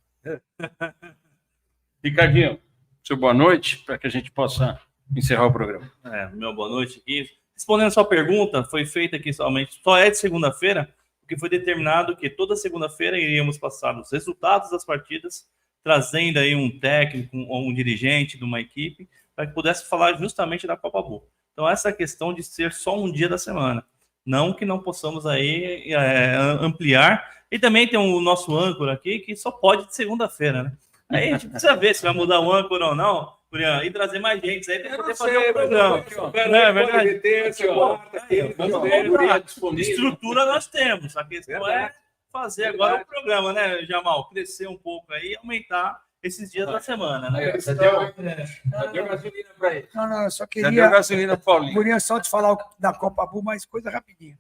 Ricardinho, seu boa noite, para que a gente possa encerrar o programa. Meu boa noite aqui. Respondendo a sua pergunta, foi feita aqui somente, só é de segunda-feira, porque foi determinado que toda segunda-feira iríamos passar os resultados das partidas, trazendo aí um técnico ou um dirigente de uma equipe, para que pudesse falar justamente da Copa Boa. Então, essa questão de ser só um dia da semana. Não que não possamos aí ampliar. E também tem o nosso âncora aqui, que só pode de segunda-feira, né? Aí a gente precisa ver se vai mudar o âncora ou não, e trazer mais gente aí para poder fazer o programa. Não é verdade? Estrutura nós temos. A questão é fazer agora o programa, né, Jamal? Crescer um pouco aí e aumentar esses dias da semana, né? Já deu gasolina para ele. Não, eu só Já queria. deu gasolina para Paulinho. Queria só te falar da Copa Bull, mas coisa rapidinho.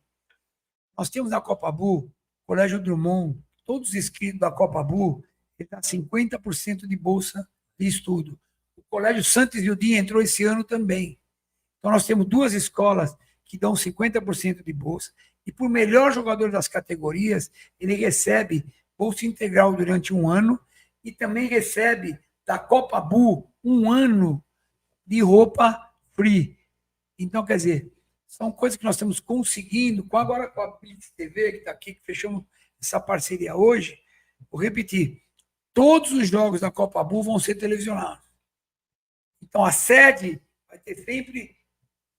Nós temos na Copa Bull, Colégio Drummond, todos os inscritos da Copa Bull, ele dá 50% de bolsa de estudo. O Colégio Santos Ildinha entrou esse ano também. Então, nós temos 2 escolas que dão 50% de bolsa. E por melhor jogador das categorias, ele recebe bolsa integral durante 1 ano e também recebe da Copa Bull 1 ano de roupa free. Então, quer dizer, são coisas que nós estamos conseguindo, agora com a Blitz TV, que está aqui, que fechamos essa parceria hoje. Vou repetir, todos os jogos da Copa Bull vão ser televisionados. Então, a sede vai ter sempre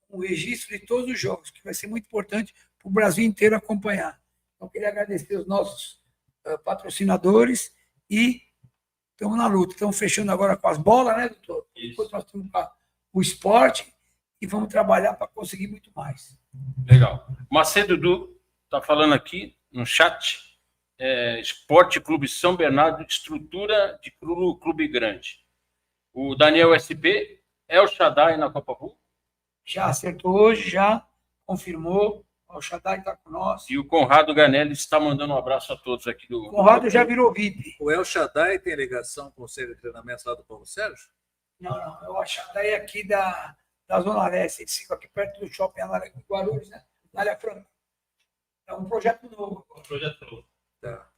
um registro de todos os jogos, que vai ser muito importante para o Brasil inteiro acompanhar. Então, queria agradecer os nossos patrocinadores e estamos na luta. Estamos fechando agora com as bolas, né, doutor? Isso. Depois nós temos o esporte e vamos trabalhar para conseguir muito mais. Legal. Macedo Du está falando aqui no chat. Esporte Clube São Bernardo, estrutura de clube grande. O Daniel SP é o Shaddai na Copa Bull. Já acertou hoje, já confirmou. O Shaddai está com nós. E o Conrado Ganelli está mandando um abraço a todos aqui do. O Conrado já virou VIP. O El Shaddai tem ligação com o Conselho de Treinamento lá do Paulo Sérgio? Não. O Shaddai é aqui da Zona Leste. Eles ficam aqui perto do shopping em Guarulhos, né? Na área franca. É um projeto novo. Tá.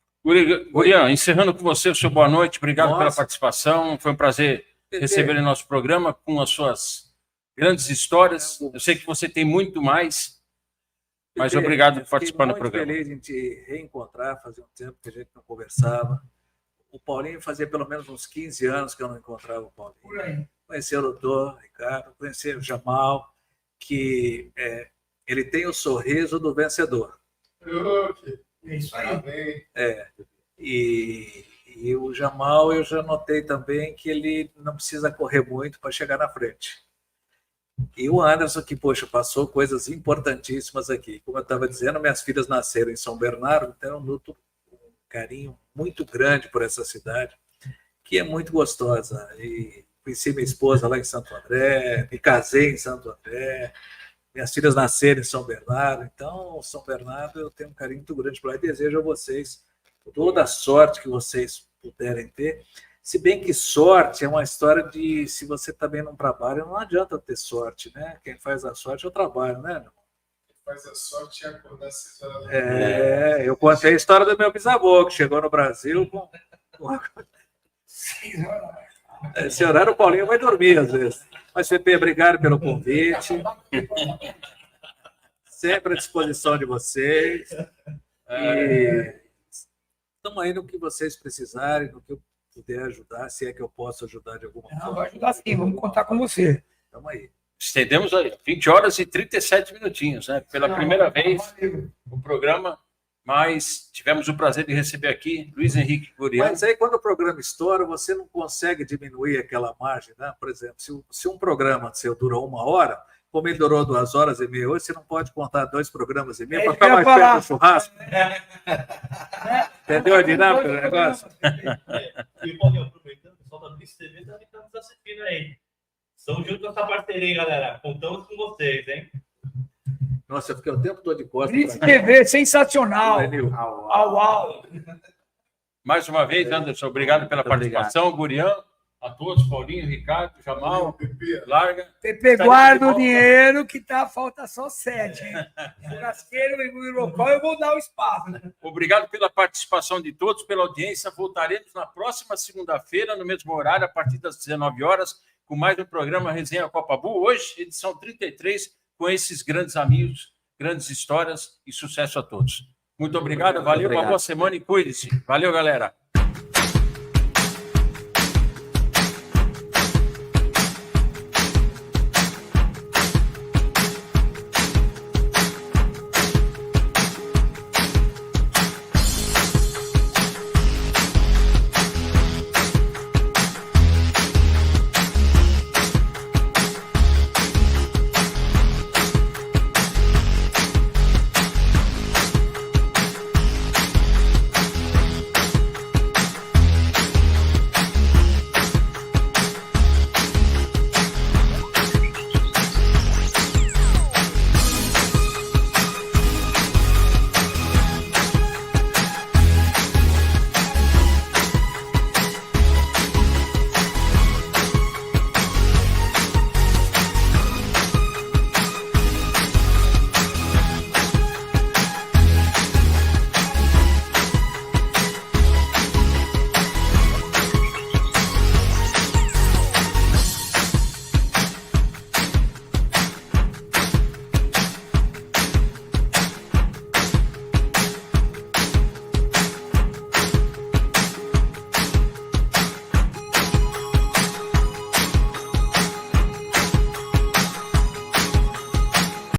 Gurian, encerrando com você o seu boa noite. Obrigado Nossa. pela participação. Foi um prazer receber em nosso programa com as suas grandes histórias. Eu sei que você tem muito mais, mas obrigado por participar do programa. Fiquei muito feliz em te reencontrar, fazia um tempo que a gente não conversava. O Paulinho fazia pelo menos uns 15 anos que eu não encontrava o Paulinho. Por aí. Conhecer o doutor Ricardo, conhecer o Jamal, que ele tem o sorriso do vencedor. É isso aí. Bem. E o Jamal, eu já notei também que ele não precisa correr muito para chegar na frente. E o Anderson, que, poxa, passou coisas importantíssimas aqui. Como eu estava dizendo, minhas filhas nasceram em São Bernardo, então eu nuto um carinho muito grande por essa cidade, que é muito gostosa. E conheci minha esposa lá em Santo André, me casei em Santo André, minhas filhas nasceram em São Bernardo, então São Bernardo eu tenho um carinho muito grande por lá e desejo a vocês toda a sorte que vocês puderem ter. Se bem que sorte é uma história de, se você também não trabalha, não adianta ter sorte, né? Quem faz a sorte é o trabalho, né? Quem faz a sorte é acordar 6 horas da manhã. Eu contei a história do meu bisavô, que chegou no Brasil com... Esse horário o Paulinho vai dormir às vezes. Mas, Pepe, obrigado pelo convite. Sempre à disposição de vocês. E estamos aí no que vocês precisarem, no que eu puder ajudar, se é que eu posso ajudar de alguma forma. Vai ajudar sim, vamos contar com você. Estamos aí. Estendemos aí 20 horas e 37 minutinhos, né? Pela primeira vez, o programa mas tivemos o prazer de receber aqui Luiz Henrique Gurian. Mas aí, quando o programa estoura, você não consegue diminuir aquela margem, né? Por exemplo, se um programa seu durou 1 hora, como ele durou 2 horas e meia hoje, você não pode contar 2 programas e meio para ficar mais perto do churrasco. Entendeu a dinâmica do negócio? E, Paulinho, aproveitando, o pessoal da Blitz TV também está nos assistindo aí. Estamos juntos com essa parceria, hein, galera. Contamos com vocês, hein? Nossa, eu fiquei o tempo todo de costas. Blitz pra cá. TV, sensacional. Lenil. Au. Mais uma vez, Anderson, obrigado pela Muito obrigado. participação. Gurian, a todos, Paulinho, Ricardo, Jamal, Pepe, Larga. Pepe, Tá guarda de o volta. dinheiro que falta só 7, hein? Churrasqueiro e local, eu vou dar o espaço. Obrigado pela participação de todos, pela audiência. Voltaremos na próxima segunda-feira, no mesmo horário, a partir das 19 horas, com mais um programa Resenha Copa Bull. Hoje, edição 33, com esses grandes amigos, grandes histórias e sucesso a todos. Muito obrigado, valeu, uma boa semana e cuide-se. Valeu, galera.